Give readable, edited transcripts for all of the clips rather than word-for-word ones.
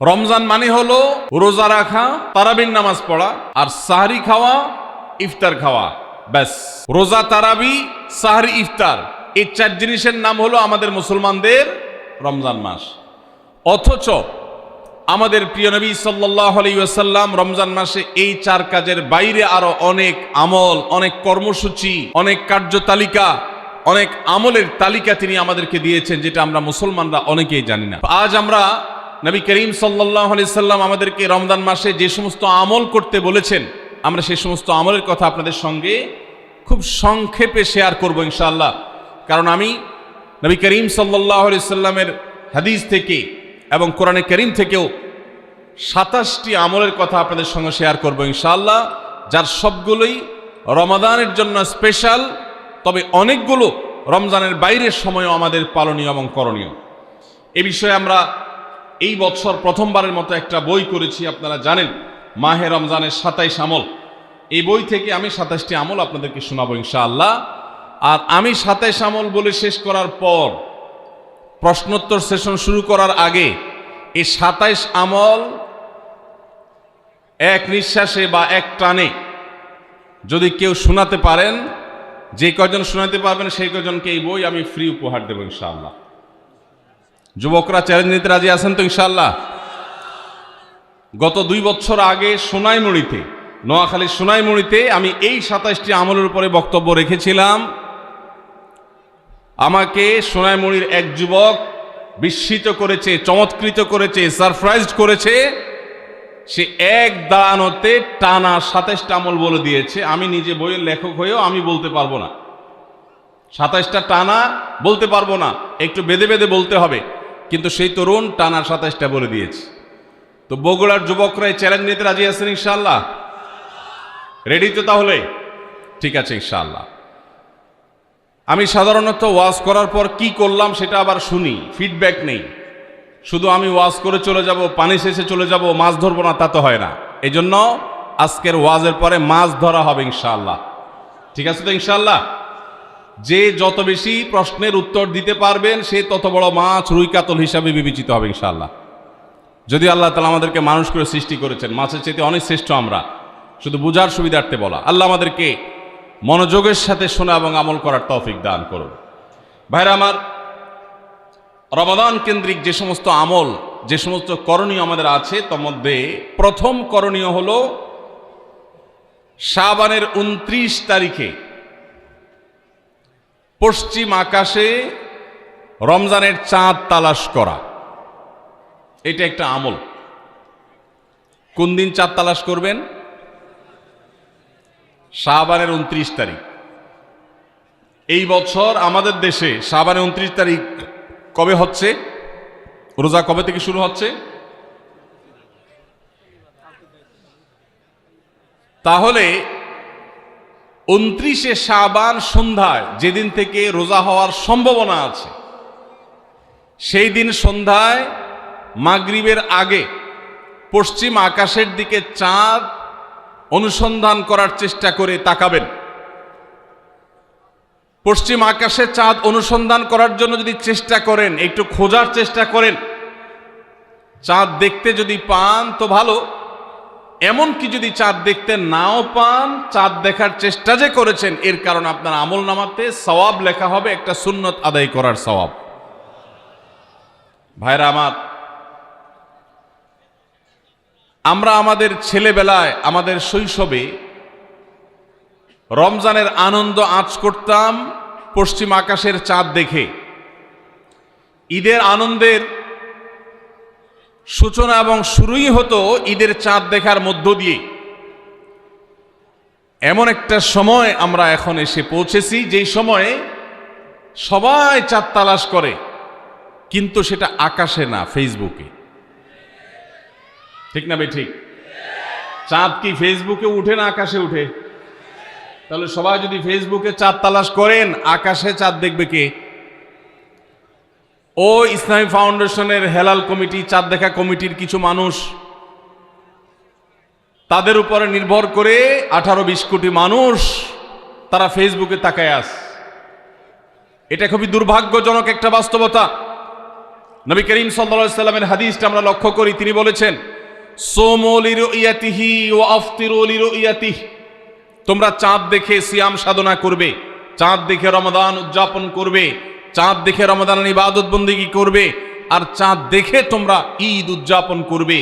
রমজান মানে হলো রোজা রাখা, তারাবির নামাজ পড়া, আর সাহরি খাওয়া, ইফতার খাওয়া। ব্যাস, রোজা, তারাবি, সাহরি, ইফতার, এই চার জিনিসের নাম হলো আমাদের মুসলমানদের রমজান মাস। অথচ আমাদের প্রিয় নবী সাল্লাল্লাহু আলাইহি ওয়াসাল্লাম রমজান মাসে এই চার কাজের বাইরে আরো অনেক আমল, অনেক কর্মসূচি, অনেক কার্যতালিকা, অনেক আমলের তালিকা তিনি আমাদেরকে দিয়েছেন, যেটা আমরা মুসলমানরা অনেকেই জানি না। আজ আমরা নবী করিম সাল্লাল্লাহু আলাইহি সাল্লাম আমাদেরকে রমজান মাসে যে সমস্ত আমল করতে বলেছেন, আমরা সেই সমস্ত আমলের কথা আপনাদের সঙ্গে খুব সংক্ষেপে শেয়ার করব ইনশাআল্লাহ। কারণ আমি নবী করিম সাল্লাল্লাহু আলাইহি সাল্লামের হাদিস থেকে এবং কোরআনে করিম থেকেও 27টি আমলের কথা আপনাদের সঙ্গে শেয়ার করব ইনশাআল্লাহ, যার সবগুলোই রমাদানের জন্য স্পেশাল, তবে অনেকগুলো রমজানের বাইরের সময়ও আমাদের পালনীয় এবং করণীয়। এ বিষয়ে আমরা এই বছর প্রথমবারের মতো একটা বই করেছি, আপনারা জানেন, মাহে রমজানের 27 আমল। এই বই থেকে আমি 27টি আমল আপনাদেরকে শোনাবো ইনশাআল্লাহ। আর আমি 27 আমল বলে শেষ করার পর প্রশ্নোত্তর সেশন শুরু করার আগে এই 27 আমল এক নিঃশ্বাসে বা এক টানে যদি কেউ শোনাতে পারেন, যে কয়জন শোনাতে পারবেন সেই কয়জনকে এই বই আমি ফ্রি উপহার দেব ইনশাআল্লাহ। যুবকরা চ্যালেঞ্জ নিতে রাজি আছেন তো ইনশাআল্লাহ? গত 2 বছর আগে সোনাইমুড়িতে, নোয়াখালীর সোনাইমুড়িতে আমি এই 27টি আমলের উপরে বক্তব্য রেখেছিলাম। আমাকে সোনাইমুড়ির এক যুবক বিস্মিত করেছে, চমৎকৃত করেছে, সারপ্রাইজড করেছে। সে এক দাঁড়ানোতে টানা 27টা আমল বলে দিয়েছে। আমি নিজে বইয়ের লেখক হয়েও আমি বলতে পারবো না, 27টা টানা বলতে পারবো না, একটু বেঁধে বেঁধে বলতে হবে। কিন্তু সেই তরুণ টানা 27টা বলে দিয়েছে। তো বগুড়ার যুবকরা এই চ্যালেঞ্জ নিতে রাজি আছেন ইনশাআল্লাহ? রেডি তো তাহলে? ঠিক আছে ইনশাআল্লাহ। আমি সাধারণত ওয়াজ করার পর কি করলাম সেটা আবার শুনি, ফিডব্যাক নেই। শুধু আমি ওয়াজ করে চলে যাব, পানি শেষে চলে যাব, মাছ ধরবো না, তা তো হয় না। এই জন্য আজকের ওয়াজের পরে মাছ ধরা হবে ইনশাআল্লাহ। ঠিক আছে তো ইনশাআল্লাহ? যে যত বেশি প্রশ্নের উত্তর দিতে পারবেন সে তত বড় মাছ, রুই কাতল হিসাবে বিবেচিত হবে ইনশাআল্লাহ। যদি আল্লাহ তাআলা আমাদেরকে মানুষ করে সৃষ্টি করেছেন, মাছের চাইতে অনেক শ্রেষ্ঠ আমরা, শুধু বুঝার সুবিধার্থে বলা। আল্লাহ আমাদেরকে মনোযোগের সাথে শোনা এবং আমল করার তৌফিক দান করুন। ভাইরা আমার, রমাদান কেন্দ্রিক যে সমস্ত আমল, যে সমস্ত করণীয় আমাদের আছে, তার মধ্যে প্রথম করণীয় হলো শাবানের 29 তারিখে পশ্চিম আকাশে রমজানের চাঁদ তালাশ করা। এটা একটা আমল। কোন দিন চাঁদ তালাশ করবেন? শাবানের 29 তারিখ। এই বছর আমাদের দেশে শাবানের 29 তারিখ কবে হচ্ছে? রোজা কবে থেকে শুরু হচ্ছে? তাহলে 29শে শাবান সন্ধ্যায়, যেদিন থেকে রোজা হওয়ার সম্ভাবনা আছে, সেই দিন সন্ধ্যায় মাগরিবের আগে পশ্চিম আকাশের দিকে চাঁদ অনুসন্ধান করার চেষ্টা করে তাকাবেন। পশ্চিম আকাশে চাঁদ অনুসন্ধান করার জন্য যদি চেষ্টা করেন, একটু খোঁজার চেষ্টা করেন, চাঁদ দেখতে যদি পান তো ভালো। এমনকি যদি চাঁদ দেখতে নাও পান, চাঁদ দেখার চেষ্টা যে করেছেন এর কারণে আপনার আমল নামাতে সওয়াব লেখা হবে, একটা সুন্নত আদায় করার সওয়াব। ভাইরা আমার, আমরা আমাদের ছেলেবেলায়, আমাদের শৈশবে রমজানের আনন্দ আঁচ করতাম পশ্চিম আকাশের চাঁদ দেখে। ঈদের আনন্দের সূচনা এবং শুরুই হতো ঈদের চাঁদ দেখার মধ্য দিয়ে। এমন একটা সময় আমরা এখন এসে পৌঁছেছি, যেই সময়ে সবাই চাঁদ তালাশ করে, কিন্তু সেটা আকাশে না, ফেসবুকে। ঠিক না ভাই? ঠিক। চাঁদ কি ফেসবুকে উঠে না আকাশে উঠে? তাহলে সবাই যদি ফেসবুকে চাঁদ তালাশ করেন, আকাশে চাঁদ দেখবে কে? ও ইসলামী ফাউন্ডেশনের হেলাল কমিটি, চাঁদ দেখা কমিটির কিছু মানুষ, তাদের উপরে নির্ভর করে 18-20 কোটি মানুষ তারা ফেসবুকে তাকায় আছে। এটা খুবই দুর্ভাগ্যজনক একটা বাস্তবতা। নবী করিম সাল্লাল্লাহু আলাইহি সাল্লামের হাদিসটা আমরা লক্ষ্য করি, তিনি বলেছেন সোমু লিরুইয়াতিহি ওয়া আফতিরু লিরুইয়াতিহি, তোমরা চাঁদ দেখে সিয়াম সাধনা করবে, চাঁদ দেখে রমাদান উদযাপন করবে, চাঁদ দেখে রমাদানের ইবাদত বন্দেগী করবে, আর চাঁদ দেখে তোমরা ঈদ উদযাপন করবে।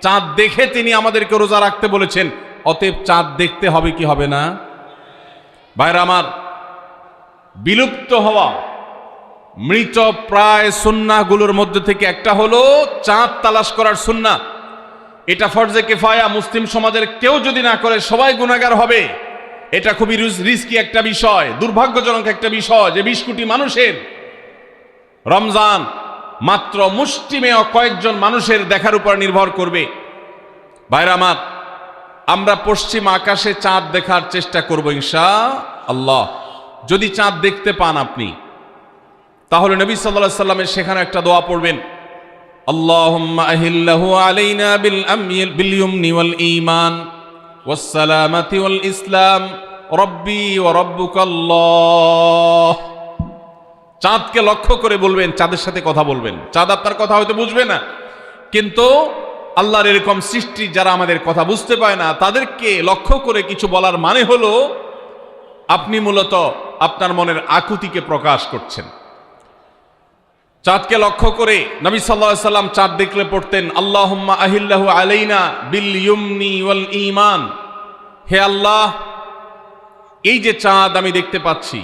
চাঁদ দেখে তিনি আমাদেরকে রোজা রাখতে বলেছেন, অতএব চাঁদ দেখতে হবে কি হবে না? ভাইরা আমার, বিলুপ্ত হওয়া মৃত প্রায় সুন্নাহগুলোর মধ্যে থেকে একটা হলো চাঁদ তালাশ করার সুন্নাহ। এটা ফরজে কিফায়া, মুসলিম সমাজের কেউ যদি না করে সবাই গুনাহগার হবে। এটা খুবই রিস্কি একটা বিষয়, দুর্ভাগ্যজনক একটা বিষয় যে 20 কোটি মানুষের রমজান মাত্র মুষ্টিমেয় কয়েকজন মানুষের দেখার উপর নির্ভর করবে। ভাইরা আমার, আমরা পশ্চিম আকাশে চাঁদ দেখার চেষ্টা করব ইনশাআল্লাহ। যদি চাঁদ দেখতে পান আপনি, তাহলে নবী সাল্লাল্লাহু আলাইহি সাল্লামের সেখানে একটা দোয়া পড়বেন, আল্লাহুম্মা আহিল্লাহু আলাইনা বিল ইয়ুমনি ওয়াল ঈমান ওয়াস সালামাতি ওয়াল ইসলাম রব্বি ওয়া রাব্বুকাল্লাহ। চাঁদকে লক্ষ্য করে বলবেন, চাঁদের সাথে কথা বলবেন। চাঁদ আপনার কথা হয়তো বুঝবে না, কিন্তু আল্লাহর এরকম সৃষ্টি যারা আমাদের কথা বুঝতে পায় না, তাদেরকে লক্ষ্য করে কিছু বলার মানে হলো আপনি মূলত আপনার মনের আকুতিকে প্রকাশ করছেন। চাঁদকে লক্ষ্য করে নবী সাল্লাল্লাহু আলাইহি সাল্লাম চাঁদ দেখলে পড়তেন, আল্লাহুম্মা আহিল্লাহু আলাইনা বিল ইয়ুমনি ওয়াল ঈমান। হে আল্লাহ, এই যে চাঁদ আমি দেখতে পাচ্ছি,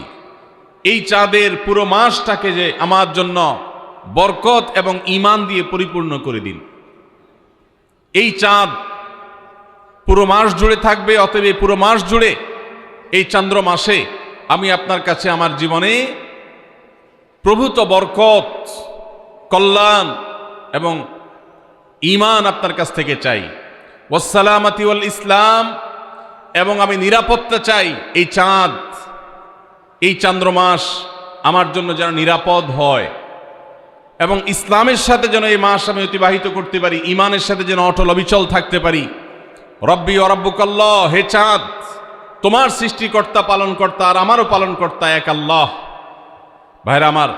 এই চাঁদের পুরো মাসটাকে যে আমার জন্য বরকত এবং ঈমান দিয়ে পরিপূর্ণ করে দিন। এই চাঁদ পুরো মাস জুড়ে থাকবে, অতএব পুরো মাস জুড়ে এই চন্দ্র মাসে আমি আপনার কাছে আমার জীবনে প্রভূত বরকত, কল্যাণ এবং ঈমান আপনার কাছ থেকে চাই। ওয়াসসালামাতি ওয়াল ইসলাম, এবং আমি নিরাপত্তা চাই। এই চাঁদ, এই চন্দ্রমাস আমার জন্য যেন নিরাপদ হয়, এবং ইসলামের সাথে যেন এই মাস আমি অতিবাহিত করতে পারি, ঈমানের সাথে যেন অটল অবিচল থাকতে পারি। রব্বি ওয়া রাব্বুকাল্লাহ, হে চাঁদ, তোমার সৃষ্টিকর্তা পালনকর্তা আর আমারও পালনকর্তা এক আল্লাহ। ভাইরা আমার,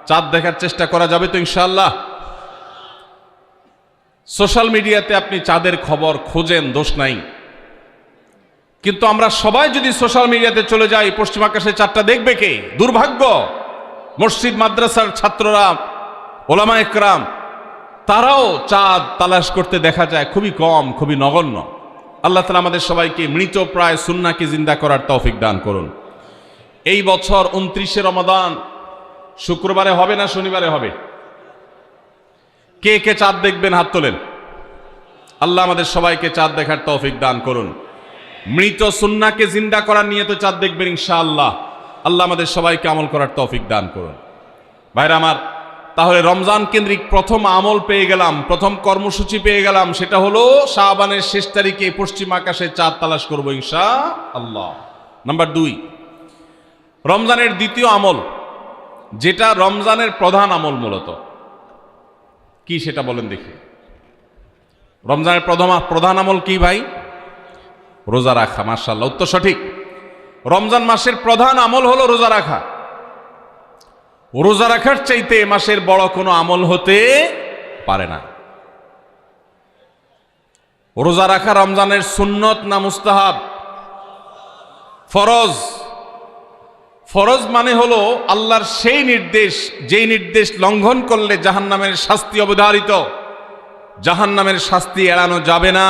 চাঁদ দেখার চেষ্টা করা যাবে তো ইনশাআল্লাহ? সোশ্যাল মিডিয়াতে আপনি চাঁদের খবর খোঁজেন, দোষ নাই, কিন্তু আমরা সবাই যদি সোশ্যাল মিডিয়াতে চলে যাই, পশ্চিম আকাশে চাঁদটা দেখবে কে? দুর্ভাগ্য। মসজিদ মাদ্রাসার ছাত্ররা, ওলামা একরাম, তারাও চাঁদ তালাশ করতে দেখা যায় খুবই কম, খুবই নগণ্য। আল্লাহ তাআলা আমাদের সবাইকে মৃত প্রায় সুন্নাহকে জিন্দা করার তৌফিক দান করুন। এই বছর 29শে রমাদান শুক্রবারে হবে না শনিবারে হবে? কে কে চাঁদ দেখবেন হাত তোলেন। আল্লাহ আমাদের সবাইকে চাঁদ দেখার তৌফিক দান করুন। মৃত সুন্নাহকে জিন্দা করার নিয়তে চাঁদ দেখবেন ইনশাআল্লাহ। আল্লাহ আমাদের সবাইকে আমল করার তৌফিক দান করুন। ভাইরা আমার, তাহলে রমজান কেন্দ্রিক প্রথম আমল পেয়ে গেলাম, প্রথম কর্মসূচি পেয়ে গেলাম, সেটা হলো শাবানের শেষ তারিখে পশ্চিম আকাশে চাঁদ তালাশ করব ইনশাআল্লাহ। নাম্বার 2, রমজানের দ্বিতীয় আমল, যেটা রমজানের প্রধান আমল মূলত কি সেটা বলেন দেখি। রমজানের প্রধান আমল কি ভাই? রোজা রাখা। মাশাআল্লাহ, উত্তর সঠিক। রমজান মাসের প্রধান আমল হলো রোজা রাখা। রোজা রাখার চাইতে এ মাসের বড় কোনো আমল হতে পারে না। রোজা রাখা রমজানের সুন্নত না মুস্তাহাব? ফরজ। ফরজ মানে হলো আল্লাহর সেই নির্দেশ, যেই নির্দেশ লঙ্ঘন করলে জাহান্নামের শাস্তি অবধারিত, জাহান্নামের শাস্তি এড়ানো যাবে না,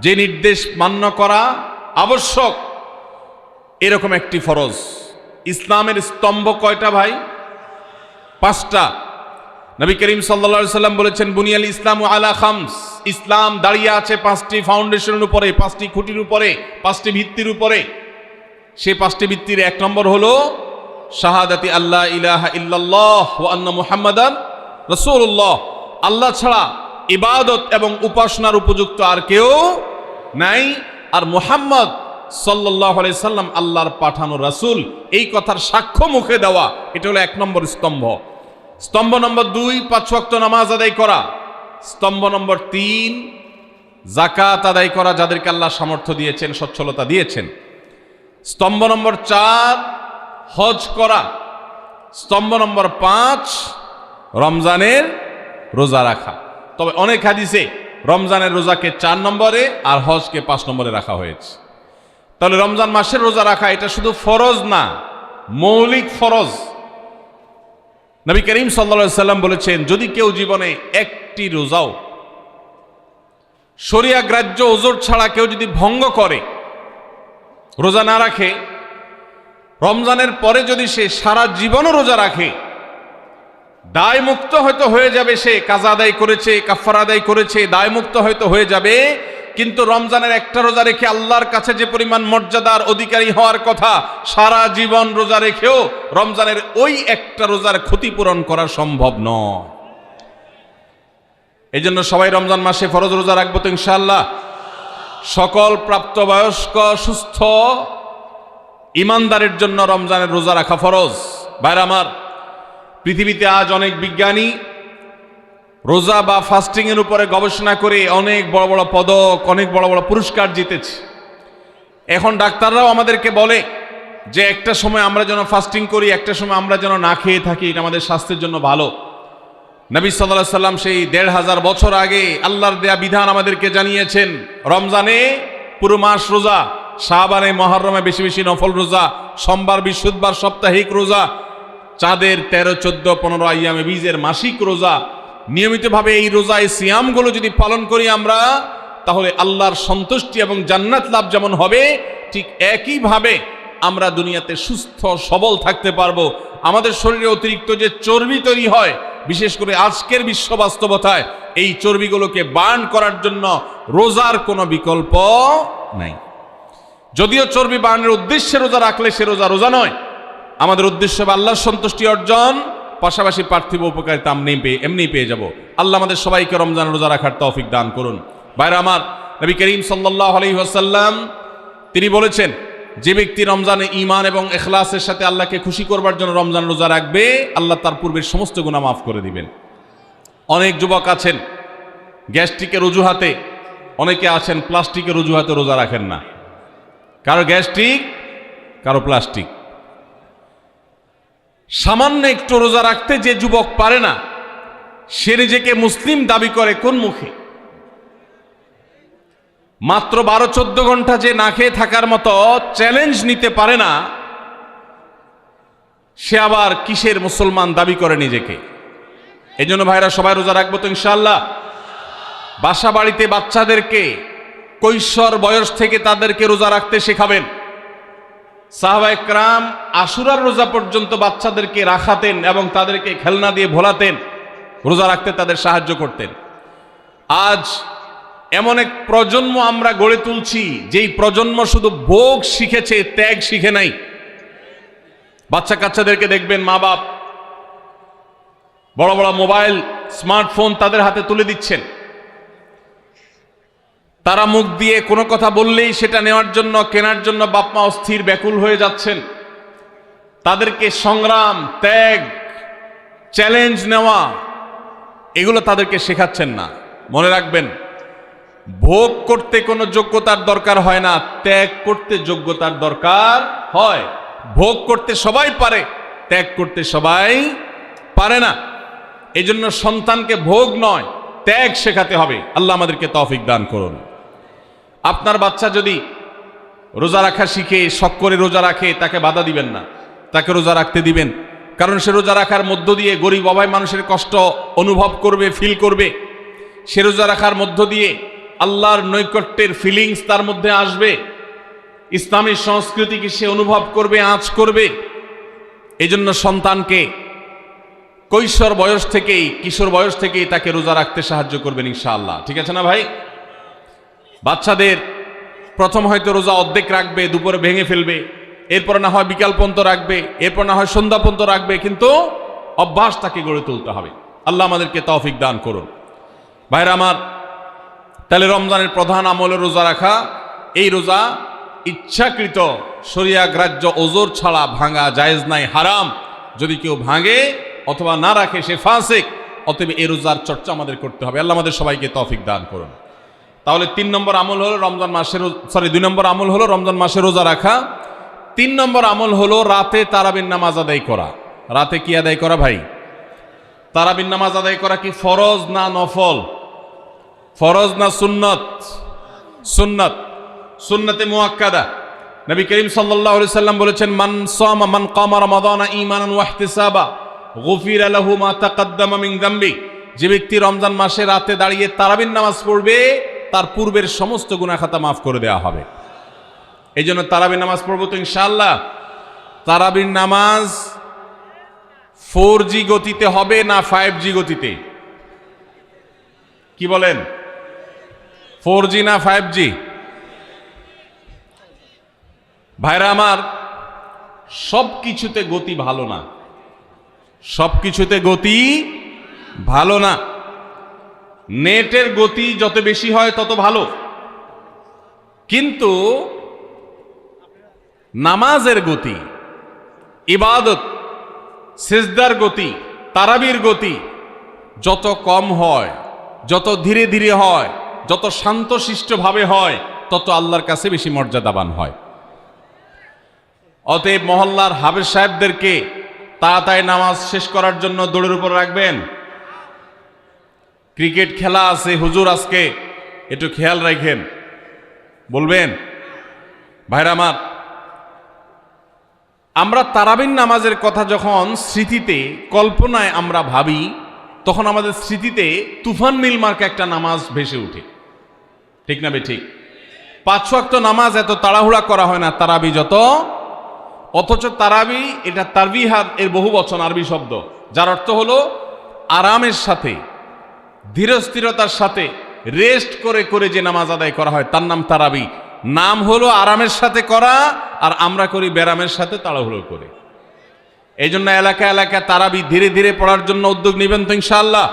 যে নির্দেশ মান্য করা আবশ্যক, এরকম একটি ফরজ। ইসলামের স্তম্ভ কয়টা ভাই? 5টা। নবী করিম সাল্লাল্লাহু আলাইহি সাল্লাম বলেছেন, বুনিয়াল ইসলামু আলা খামস। ইসলাম দাঁড়িয়ে আছে 5টি ফাউন্ডেশনের উপরে, 5টি খুঁটির উপরে, 5টি ভিত্তির উপরে। সেই 5টি ভিত্তির 1 নম্বর হলো শাহাদাতি আল্লাহ ইলাহা ইল্লাল্লাহ ওয়া আন্না মুহাম্মাদান রাসূলুল্লাহ। আল্লাহ ছাড়া ইবাদত এবং উপাসনার উপযুক্ত আর কেউ নাই, আর মুহাম্মদ সাল্লাল্লাহু আলাইহি সাল্লাম আল্লাহর পাঠানো রাসূল, এই কথার সাক্ষ্য মুখে দেওয়া, এটা হলো 1 নম্বর স্তম্ভ। স্তম্ভ নম্বর 2, 5 ওয়াক্ত নামাজ আদায় করা। স্তম্ভ নম্বর 3, যাকাত আদায় করা, যাদেরকে আল্লাহ সামর্থ্য দিয়েছেন, সচ্ছলতা দিয়েছেন। স্তম্ভ নম্বর 4, হজ করা। স্তম্ভ নম্বর 5, রমজানের রোজা রাখা। তবে অনেক হাদিসে রমজানের রোজাকে 4 নম্বরে আর হজকে 5 নম্বরে রাখা হয়েছে। তাহলে রমজান মাসের রোজা রাখা এটা শুধু ফরজ না, মৌলিক ফরজ। নবী করিম সাল্লাল্লাহু আলাইহি সাল্লাম বলেছেন, যদি কেউ জীবনে একটি রোজাও শরিয়া গ্রাহ্য ওজর ছাড়া কেউ যদি ভঙ্গ করে, রোজা না রাখে, রমজানের পরে যদি সে সারা জীবনও রোজা রাখে, দায় মুক্ত হয়তো হয়ে যাবে, সে কাজা আদায় করেছে, কাফারা আদায় করেছে, দায় মুক্ত হয়তো হয়ে যাবে, কিন্তু রমজানের একটা রোজা রেখে আল্লাহর কাছে যে পরিমাণ মর্যাদার অধিকারী হওয়ার কথা, সারা জীবন রোজা রেখেও রমজানের ওই একটা রোজার ক্ষতিপূরণ করা সম্ভব নয়। এই জন্য সবাই রমজান মাসে ফরজ রোজা রাখবো তো ইনশাআল্লাহ। সকল প্রাপ্তবয়স্ক সুস্থ ইমানদারের জন্য রমজানের রোজা রাখা ফরজ। ভাইরা আমার, পৃথিবীতে আজ অনেক বিজ্ঞানী রোজা বা ফাস্টিং এর উপরে গবেষণা করে অনেক বড় বড় পদক, অনেক বড় বড় পুরস্কার জিতেছে। এখন ডাক্তাররাও আমাদেরকে বলে যে একটা সময় আমরা যেন ফাস্টিং করি, একটা সময় আমরা যেন না খেয়ে থাকি, এটা আমাদের স্বাস্থ্যের জন্য ভালো। নবী সাল্লাল্লাহু আলাইহি সাল্লাম সেই ১৫০০ বছর আগে আল্লাহর দেয়া বিধান আমাদেরকে জানিয়েছেন। রমজানে পুরো মাস রোজা, শাবানে মুহররমে বেশি বেশি নফল রোজা, সোমবার বৃহস্পতিবার সাপ্তাহিক রোজা, চাঁদের ১৩, ১৪, ১৫ আইয়ামে বীজের মাসিক রোজা। নিয়মিতভাবে এই রোজা, এই সিয়ামগুলো যদি পালন করি আমরা, তাহলে আল্লাহর সন্তুষ্টি এবং জান্নাত লাভ যেমন হবে, ঠিক একইভাবে আমরা দুনিয়াতে সুস্থ সবল থাকতে পারবো। আমাদের শরীরে অতিরিক্ত যে চর্বি তৈরি হয়, বিশেষ করে আজকের বিশ্ব বাস্তবতায়, এই চর্বিগুলোকে বার্ন করার জন্য রোজার কোনো বিকল্প নাই। যদিও চর্বি বার্নের উদ্দেশ্যে রোজা রাখলে সে রোজা রোজা নয়। আমাদের উদ্দেশ্য হবে আল্লাহর সন্তুষ্টি অর্জন, পাশাপাশি পার্থিব উপকারিতা এমনি পেয়ে যাব। আল্লাহ আমাদের সবাইকে রমজান রোজা রাখার তৌফিক দান করুন। ভাইরা আমার, নবী করিম সাল্লাল্লাহু আলাইহি ওয়াসাল্লাম তিনি বলেছেন, যে ব্যক্তি রমজানে ঈমান এবং ইখলাসের সাথে আল্লাহকে খুশি করবার জন্য রমজান রোজা রাখবে, আল্লাহ তার পূর্বের সমস্ত গুনাহ মাফ করে দিবেন। অনেক যুবক আছেন গ্যাস্ট্রিকের অজুহাতে, অনেকে আছেন প্লাস্টিকের অজুহাতে রোজা রাখেন না। কারো গ্যাস্ট্রিক, কারো প্লাস্টিক। সামান্য একটু রোজা রাখতে যে যুবক পারে না, সে নিজেকে মুসলিম দাবি করে কোন মুখে? মাত্র 12-14 ঘন্টা যে না খেয়ে থাকার মতো চ্যালেঞ্জ নিতে পারে না, সে আবার কিসের মুসলমান দাবি করে নিজেকে? এই জন্য ভাইরা সবাই রোজা রাখবো তো ইনশাআল্লাহ। বাসা বাড়িতে বাচ্চাদেরকে কৈশোর বয়স থেকে তাদেরকে রোজা রাখতে শেখাবেন। সাহাবায়ে কেরাম আশুরার রোজা পর্যন্ত বাচ্চাদেরকে রাখাতেন এবং তাদেরকে খেলনা দিয়ে ভোলাতেন, রোজা রাখতে তাদের সাহায্য করতেন। আজ এমন এক প্রজন্ম আমরা গড়ে তুলছি, যেই প্রজন্ম শুধু ভোগ শিখেছে, ত্যাগ শিখে নাই। বাচ্চা কাচ্চাদেরকে দেখবেন মা বাপ বড় বড় মোবাইল, স্মার্টফোন তাদের হাতে তুলে দিচ্ছেন। তারা মুখ দিয়ে কোনো কথা বললেই সেটা নেওয়ার জন্য, কেনার জন্য বাপ মা অস্থির ব্যাকুল হয়ে যাচ্ছেন। তাদেরকে সংগ্রাম, ত্যাগ, চ্যালেঞ্জ নেওয়া, এগুলো তাদেরকে শেখাচ্ছেন না। মনে রাখবেন, ভোগ করতে কোনো যোগ্যতার দরকার হয় না, ত্যাগ করতে যোগ্যতার দরকার হয়। ভোগ করতে সবাই পারে, ত্যাগ করতে সবাই পারে না। এই জন্য সন্তানকে ভোগ নয়, ত্যাগ শেখাতে হবে। আল্লাহ আমাদেরকে তৌফিক দান করুন। আপনার বাচ্চা যদি রোজা রাখা শিখে, শখ করে রোজা রাখে, তাকে বাধা দিবেন না, তাকে রোজা রাখতে দিবেন। কারণ সে রোজা রাখার মধ্য দিয়ে গরিব অভাবী মানুষের কষ্ট অনুভব করবে, ফিল করবে। সে রোজা রাখার মধ্য দিয়ে আল্লাহর নৈকট্যের ফিলিংস তার মধ্যে আসবে, ইসলামী সংস্কৃতিকে সে অনুভব করবে, আঁচ করবে। এই জন্য সন্তানকে কৈশোর বয়স থেকেই, কিশোর বয়স থেকেই তাকে রোজা রাখতে সাহায্য করবেন ইনশাআল্লাহ। ঠিক আছে না ভাই? বাচ্চাদের প্রথম হয়তো রোজা অর্ধেক রাখবে, দুপুরে ভেঙে ফেলবে, এরপর না হয় বিকাল পর্যন্ত রাখবে, এরপর না হয় সন্ধ্যা পর্যন্ত রাখবে, কিন্তু অভ্যাস তাকে গড়ে তুলতে হবে। আল্লাহ আমাদেরকে তৌফিক দান করুন। ভাইরা আমার, তাহলে রমজানের প্রধান আমল রোজা রাখা। এই রোজা ইচ্ছাকৃত শরিয়া গ্রাহ্য ওজর ছাড়া ভাঙা জায়েজ নাই, হারাম। যদি কেউ ভাঙে অথবা না রাখে সে ফাসিক। অতএব এই রোজার চর্চা আমাদের করতে হবে। আল্লাহ আমাদের সবাইকে তৌফিক দান করুন। তাহলে 3 নম্বর আমল হলো রমজান মাসের, 2 নম্বর আমল হলো রমজান মাসে রোজা রাখা। 3 নম্বর আমল হলো রাতে তারাবির নামাজ আদায় করা। রাতে কি আদায় করা ভাই? তারাবির নামাজ আদায় করা কি ফরজ না নফল? ফরজ না সুন্নত? সুন্নত, সুন্নতে মুআক্কাদা। নবী করিম সাল্লাল্লাহু আলাইহি সাল্লাম বলেছেন, মান সামা মান কামা রমাদানা ঈমানান ওয়া ইহতিসাবা গুফিরা লাহু মা তাকাদ্দামা মিন যামবি। যে ব্যক্তি রমজান মাসে রাতে দাঁড়িয়ে তারাবির নামাজ পড়বে তার পূর্বের সমস্ত গুনাহ খাতা মাফ করে দেওয়া হবে। এই জন্য তারাবির নামাজ পড়বো তো ইনশাআল্লাহ। তারাবির নামাজ 4G গতিতে হবে না 5G গতিতে? কি বলেন, 4G না 5G? ভাইরা আমার, সব কিছুতে গতি ভালো না, সব কিছুতে গতি ভালো না। নেটের গতি যত বেশি হয় তত ভালো, কিন্তু নামাজের গতি, ইবাদত, সিজদার গতি, তারাবির গতি যত কম হয়, যত ধীরে ধীরে হয়, যত শান্তশিষ্টভাবে হয়, তত আল্লাহর কাছে বেশি মর্যাদাবান হয়। অতএব মহল্লার হাফেজ সাহেবদেরকে তাড়াতাড়ি নামাজ শেষ করার জন্য দৌড়ের উপর রাখবেন। ক্রিকেট খেলা আছে হুজুর, আজকে একটু খেয়াল রাখেন, বলবেন। ভাইরা আমার, আমরা তারাবির নামাজের কথা যখন স্মৃতিতে, কল্পনায় আমরা ভাবি, তখন আমাদের স্মৃতিতে তুফান মিল মার্কা একটা নামাজ ভেসে উঠে, ঠিক না ঠিক? 5 ওয়াক্ত নামাজ এত তাড়াহুড়া করা হয় না তারাবি যত। অথচ তারাবি এটা তারবিহাত এর বহু বচন আরবি শব্দ, যার অর্থ হলো আরামের সাথে, ধীরস্থিরতার সাথে, রেস্ট করে করে যে নামাজ আদায় করা হয় তার নাম তারাবি। নাম হলো আরামের সাথে করা, আর আমরা করি ব্যারামের সাথে তাড়াহুড়ো করে। এই জন্য এলাকা এলাকা তারাবি ধীরে ধীরে পড়ার জন্য উদ্যোগ নেবেন তো ইনশাআল্লাহ।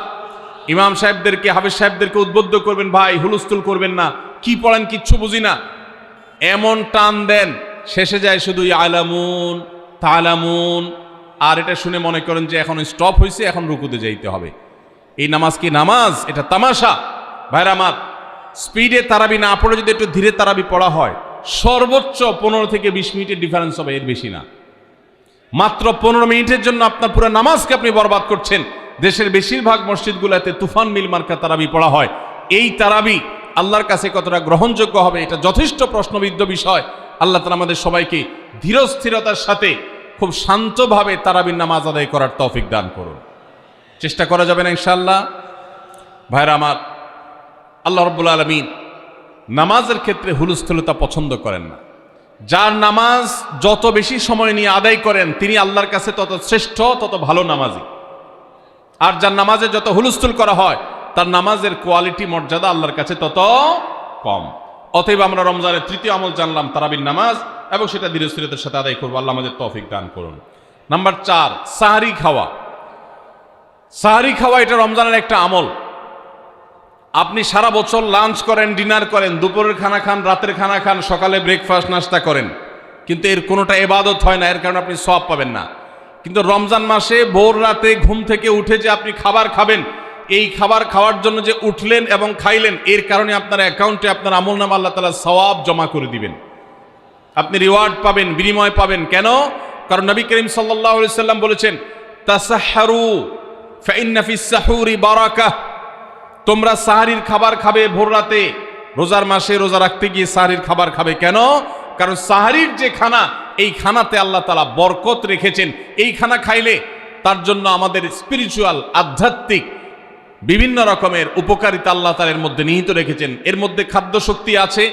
ইমাম সাহেবদেরকে, হাফেজ সাহেবদেরকে উদ্বুদ্ধ করবেন, ভাই হুলস্থুল করবেন না, কি পড়েন কিচ্ছু বুঝি না, এমন টান দেন শেষে যায় শুধু আলামুন তালামুন, আর এটা শুনে মনে করেন যে এখন স্টপ হয়েছে, এখন রুকুতে যাইতে হবে। এই নামাজ কি নামাজ? এটা তামাশা। ভাইরা আমার, স্পিডে তারাবি না পড়ে যদি একটু ধীরে তারাবি পড়া হয়, সর্বোচ্চ 15 থেকে 20 মিনিটের ডিফারেন্স হবে, এর বেশি না। মাত্র 15 মিনিটের জন্য আপনার পুরো নামাজকে আপনি বরবাদ করছেন। দেশের বেশিরভাগ মসজিদগুলোতে তুফান মিল মার্কা তারাবি পড়া হয়। এই তারাবি আল্লাহর কাছে কতটা গ্রহণযোগ্য হবে, এটা যথেষ্ট প্রশ্নবিদ্ধ বিষয়। আল্লাহ তাআলা আমাদের সবাইকে ধীরস্থিরতার সাথে খুব শান্তভাবে তারাবির নামাজ আদায় করার তৌফিক দান করুন। চেষ্টা করা যাবে না ইনশাআল্লাহ। ভাইরা আমার, আল্লাহ রাব্বুল আলামিন নামাজের ক্ষেত্রে হুলস্থুলতা পছন্দ করেন না। যার নামাজ যত বেশি সময় নিয়ে আদায় করেন তিনি আল্লাহর কাছে তত শ্রেষ্ঠ, তত ভালো নামাজি। আর যার নামাজে যত হুলস্থুল করা হয় তার নামাজের কোয়ালিটি, মর্যাদা আল্লাহর কাছে তত কম। অতএব আমরা রমজানের 3য় আমল জানলাম তারাবির নামাজ, এবং সেটা ধীরস্থিরতার সাথে আদায় করবো। আল্লাহ আমাদের তৌফিক দান করুন। নাম্বার 4, সাহরি খাওয়া। সাহরি খাওয়া এটা রমজানের একটা আমল। আপনি সারা বছর লাঞ্চ করেন, ডিনার করেন, দুপুরের খানা খান, রাতের খানা খান, সকালে ব্রেকফাস্ট নাস্তা করেন, কিন্তু এর কোনোটা ইবাদত হয় না, এর কারণে আপনি সওয়াব পাবেন না। কিন্তু রমজান মাসে ভোর রাতে ঘুম থেকে উঠে যে আপনি খাবার খাবেন, এই খাবার খাওয়ার জন্য যে উঠলেন এবং খাইলেন, এর কারণে আপনার অ্যাকাউন্টে আপনার আমলনামা আল্লাহ তাআলা সওয়াব জমা করে দিবেন, আপনি রিওয়ার্ড পাবেন, বিনিময় পাবেন। কেন? কারণ নবী করিম সাল্লাল্লাহু আলাইহি সাল্লাম বলেছেন, তাসাহহারু ফাইন্না ফিস সাহুরি বারাকাহ। তোমরা সাহরির খাবার খাবে ভোর রাতে, রোজার মাসে রোজা রাখতে গিয়ে সাহরির খাবার খাবে। কেন? কারণ সাহরির যে খানা, এই খানাতে আল্লাহ তাআলা বরকত রেখেছেন। এই খানা খাইলে তার জন্য আমাদের স্পিরিচুয়াল, আধ্যাত্মিক বিভিন্ন রকমের উপকারিতা আল্লাহ তাআলা এর মধ্যে নিহিত রেখেছেন। এর মধ্যে খাদ্য শক্তি আছে,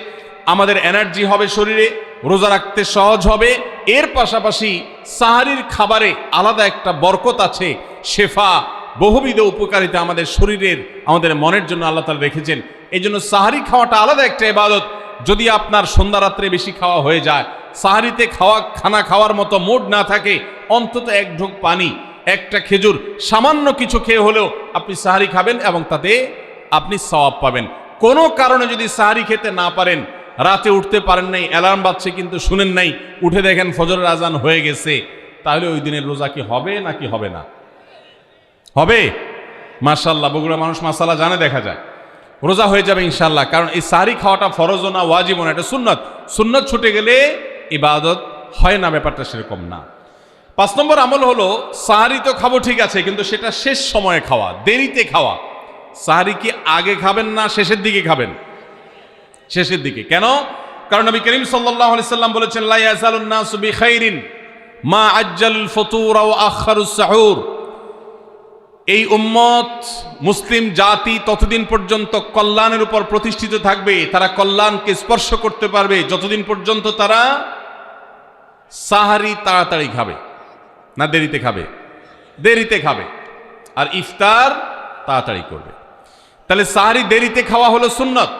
আমাদের এনার্জি হবে শরীরে, রোজা রাখতে সহজ হবে। এর পাশাপাশি সাহরির খাবারে আলাদা একটা বরকত আছে, শেফা, বহুবিধ উপকারিতা আমাদের শরীরের, আমাদের মনের জন্য আল্লাহ তাআলা রেখেছেন। এই জন্য সাহরি খাওয়াটা আলাদা একটা ইবাদত। যদি আপনার সন্ধ্যা রাত্রে বেশি খাওয়া হয়ে যায়, সাহরিতে খানা খাওয়ার মতো মুড না থাকে, অন্তত 1 ঢোক পানি, একটা খেজুর, সামান্য কিছু খেয়ে হলেও আপনি সাহরি খাবেন এবং তাতে আপনি সওয়াব পাবেন। কোনো কারণে যদি সাহরি খেতে না পারেন, রাতে উঠতে পারেন নাই, অ্যালার্ম বাজছে কিন্তু শুনেন নাই, উঠে দেখেন ফজরের আজান হয়ে গেছে, তাহলে ওই দিনের রোজা কি হবে নাকি হবে না? হবে। মাশাআল্লাহ, বগুড়া মানুষ মাসালা জানে, দেখা যায় রোজা হয়ে যাবে ইনশাআল্লাহ। কারণ এই সাহরি খাওয়াটা ফরজ না, ওয়াজিব না, এটা সুন্নত। সুন্নত ছুটে গেলে ইবাদত হয় না, ব্যাপারটা সেরকম না। 5 নম্বর আমল হলো সাহারি তো খাবো ঠিক আছে, কিন্তু সেটা শেষ সময়ে খাওয়া, দেরিতে খাওয়া। সাহারি কি আগে খাবেন না শেষের দিকে খাবেন? শেষের দিকে। কেন? কারণ নবী করিম সাল্লাল্লাহু আলাইহি সাল্লাম বলেছেন, লা ইয়াজালুন নাসু বিখাইরিন মা আজ্জালুল ফুতুর ওয়া আখারুস সাহুর। এই উম্মত, মুসলিম জাতি ততদিন পর্যন্ত কল্যাণের উপর প্রতিষ্ঠিত থাকবে, তারা কল্যাণকে স্পর্শ করতে পারবে যতদিন পর্যন্ত তারা সাহারি তাড়াতাড়ি খাবে, না দেরিতে খাবে? দেরিতে খাবে। আর ইফতার তাড়াতাড়ি করবে। তাহলে সাহারি দেরিতে খাওয়া হলো সুন্নত।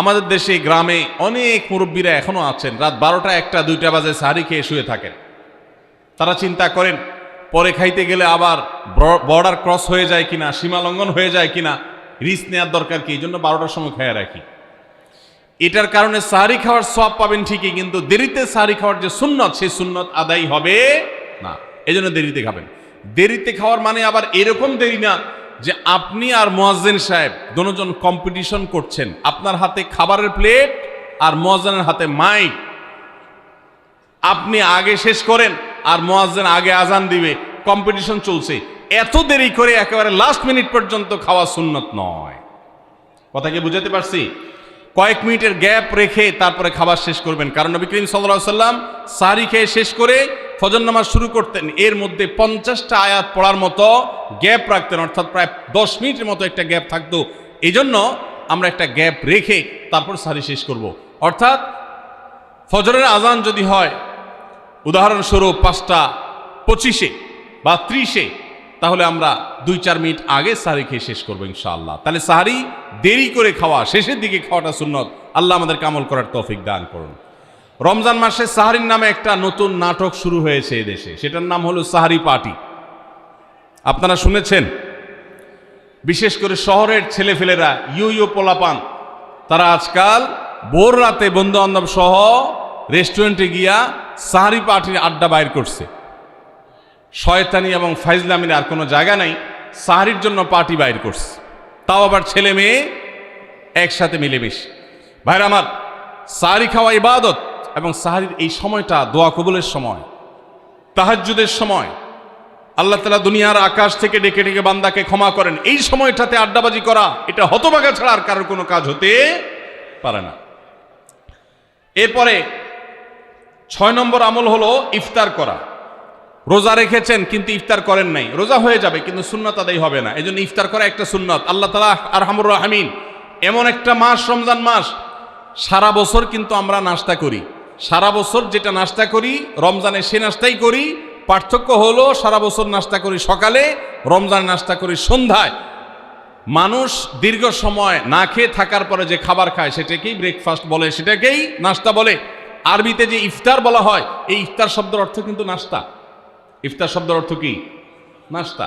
আমাদের দেশে গ্রামে অনেক মুরব্বীরা এখনো আছেন, রাত 12টা 1টা 2টা বাজে সাহারি খেয়ে শুয়ে থাকেন। তারা চিন্তা করেন পরে খাইতে গেলে আবার বর্ডার ক্রস হয়ে যায় কিনা, সীমা লঙ্ঘন হয়ে যায় কিনা, রিস্ক নেওয়ার দরকার কি, এই জন্য 12টার সময় খেয়ে রাখি। এটার কারণে সাহারি খাওয়ার সওয়াব পাবেন ঠিকই, কিন্তু দেরিতে সাহারি খাওয়ার যে সুন্নত, সেই সুন্নত আদায় হবে না। এই জন্য দেরিতে খাবেন। দেরিতে খাওয়ার মানে আবার এরকম দেরি না যে আপনি আর মুয়াজ্জিন সাহেব দুজন কম্পিটিশন করছেন, আপনার হাতে খাবারের প্লেট আর মুয়াজ্জিনের হাতে মাইক, আপনি আগে শেষ করেন আর মুয়াজ্জিন আগে আজান দিবে, কম্পিটিশন চলছে। এত দেরি করে একেবারে লাস্ট মিনিট পর্যন্ত খাওয়া সুন্নত নয়। কথা কি বুঝাতে পারছি? কয়েক মিনিটের গ্যাপ রেখে তারপরে খাবার শেষ করবেন। কারণ নবী করিম সাল্লাল্লাহু আলাইহি সাল্লাম সাহরি খেয়ে শেষ করে ফজর নামাজ শুরু করতেন, এর মধ্যে 50টা আয়াত পড়ার মতো গ্যাপ রাখতেন, অর্থাৎ প্রায় 10 মিনিটের মতো একটা গ্যাপ থাকতো। এই জন্য আমরা একটা গ্যাপ রেখে তারপর সাহরি শেষ করব। অর্থাৎ ফজরের আজান যদি হয় উদাহরণস্বরূপ 5টা 25-এ বা 30-এ, তাহলে আমরা 2-4 মিনিট আগে সাহরি খেয়ে শেষ করবো ইনশাআল্লাহ। তাহলে সাহরি দেরি করে খাওয়া, শেষের দিকে খাওয়াটা সুন্নত। আল্লাহ আমাদেরকে আমল করার তৌফিক দান করুন। রমজান মাসে সাহরির নামে একটা নতুন নাটক শুরু হয়েছে এদেশে, সেটার নাম হলো সাহরি পার্টি। আপনারা শুনেছেন? বিশেষ করে শহরের ছেলেফেলেরা, ইউ পোলাপান, তারা আজকাল ভোর রাতে বন্ধু বান্ধব সহ রেস্টুরেন্টে গিয়া সাহরি পার্টির আড্ডা বাইর করছে। শয়তানি এবং ফাইজলামির আর কোনো জায়গা নাই, সাহরির জন্য পার্টি বাইর করছে, তাও আবার ছেলে মেয়ে একসাথে মিলেমিশে। ভাইরা আমার, সাহরি খাওয়া ইবাদত, এবং সাহরির এই সময়টা দোয়া কবুলের সময়, তাহাজ্জুদের সময়। আল্লাহ তাআলা দুনিয়ার আকাশ থেকে ডেকে ডেকে বান্দাকে ক্ষমা করেন। এই সময়টাতে আড্ডাবাজি করা, এটা হতভাগা ছাড়া আর কারোর কোনো কাজ হতে পারে না। এরপরে 6 নম্বর আমল হলো ইফতার করা। রোজা রেখেছেন কিন্তু ইফতার করেন নাই, রোজা হয়ে যাবে কিন্তু সুন্নাত আদায় হবে না। এই জন্য ইফতার করা একটা সুন্নাত। আল্লাহ তাআলা আরহামুর রাহিমিন, এমন একটা মাস রমজান মাস, সারা বছর কিন্তু আমরা নাস্তা করি, সারা বছর যেটা নাস্তা করি রমজানে সে নাস্তাই করি। পার্থক্য হলো সারা বছর নাস্তা করি সকালে, রমজান নাস্তা করি সন্ধ্যায়। মানুষ দীর্ঘ সময় না খেয়ে থাকার পরে যে খাবার খায় সেটাকেই ব্রেকফাস্ট বলে, সেটাকেই নাস্তা বলে। আরবিতে যে ইফতার বলা হয়, এই ইফতার শব্দের অর্থ কিন্তু নাস্তা। ইফতার শব্দের অর্থ কি? নাস্তা।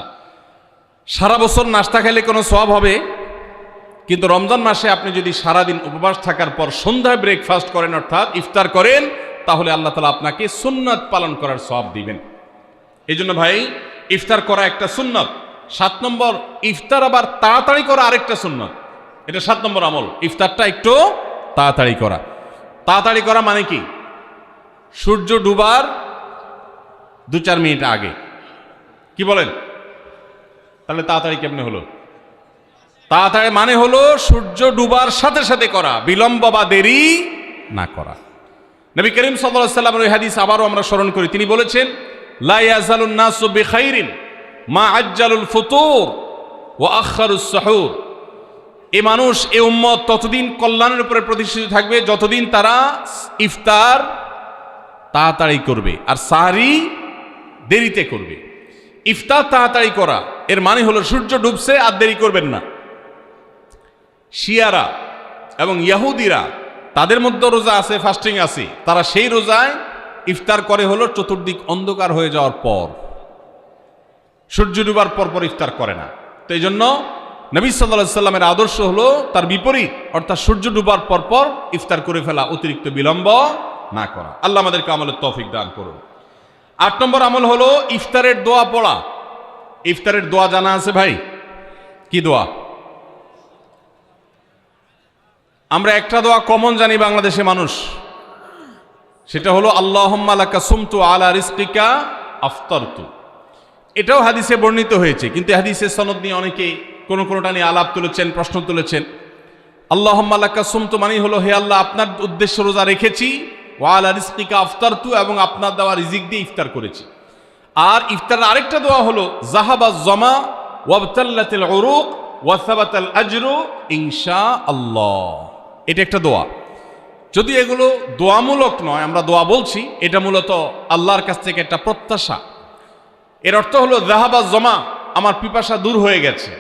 সারা বছর নাস্তা খেলে কোনো সওয়াব হবে, কিন্তু রমজান মাসে আপনি যদি সারাদিন উপবাস থাকার পর সন্ধ্যায় ব্রেকফাস্ট করেন, অর্থাৎ ইফতার করেন, তাহলে আল্লাহ তাআলা আপনাকে সুন্নাত পালন করার সওয়াব দিবেন। এই জন্য ভাই, ইফতার করা একটা সুন্নাত। 7 নম্বর, ইফতার আবার তাড়াতাড়ি করা আরেকটা সুন্নাত। এটা 7 নম্বর আমল, ইফতারটা একটু তাড়াতাড়ি করা। তাড়াতাড়ি করা মানে কি? সূর্য ডুবার 2-4 মিনিট আগে। কি বলেন? তাহলে তাড়াতাড়ি কেমনে হলো? তাড়াতাড়ি মানে হলো সূর্য ডুবার সাথে সাথে করা, বিলম্ব বা দেরি না করা। নবী করিম সাল্লাল্লাহু আলাইহি ওয়াসাল্লামের ওই হাদিস আবারও আমরা স্মরণ করি। তিনি বলেছেন, লা ইয়াজালুন নাসু বিখাইরিন মা আজ্জালুল ফুতুর ওয়া আখারুস সাহুর। এই মানুষ, এই উম্মত ততদিন কল্যাণের উপরে প্রতিষ্ঠিত থাকবে যতদিন তারা ইফতার তাড়াতাড়ি করবে আর সাহরি দেরিতে করবে। ইফতার তাড়াতাড়ি করা এর মানে হলো সূর্য ডুবছে আর দেরি করবেন না। শিয়ারা এবং ইহুদিরা, তাদের মধ্যে রোজা আছে, ফাস্টিং আছে, তারা সেই রোজায় ইফতার করে হলো চতুর্দিক অন্ধকার হয়ে যাওয়ার পর, সূর্য ডুবার পর পর ইফতার করে না। তো এই জন্য নবী সাল্লাল্লাহু আলাইহি সাল্লামের আদর্শ হলো তার বিপরীত, অর্থাৎ সূর্য ডুবার পর পর ইফতার করে ফেলা, অতিরিক্ত বিলম্ব না করা। আল্লাহ আমাদেরকে আমলের তৌফিক দান করুন। 8 নম্বর আমল হলো ইফতারের দোয়া পড়া। ইফতারের দোয়া জানা আছে ভাই? কি দোয়া? আমরা একটা দোয়া কমন জানি বাংলাদেশে মানুষ, সেটা হলো আল্লাহুম্মা লাকা সুমতু আলা রিজকিকা আফতারতু। এটাও হাদিসে বর্ণিত হয়েছে, কিন্তু হাদিসের সনদ নিয়ে অনেকে কোনোটা নিয়ে আলাপ তুলেছেন, প্রশ্ন তুলেছেন। আল্লাহুম্মা লাকা সুমতু মানে হলো, হে আল্লাহ আপনার উদ্দেশ্যে রোজা রেখেছি, ওয়া আলা রিজকিকা আফতারতু, এবং আপনার দেওয়া রিজিক দিয়ে ইফতার করেছি। আর ইফতারের আরেকটা দোয়া হলো যাহাবা যমা ওয়াবতাল্লাতিল উরুক ওয়া সাবাতাল আজরু ইনশাআল্লাহ। এটা একটা দোয়া। যদি এগুলো দোয়ামূলক নয়, আমরা দোয়া বলছি, এটা মূলত আল্লাহর কাছ থেকে একটা প্রত্যাশা। এর অর্থ হলো যাহাবা যমা, আমার পিপাসা দূর হয়ে গেছে।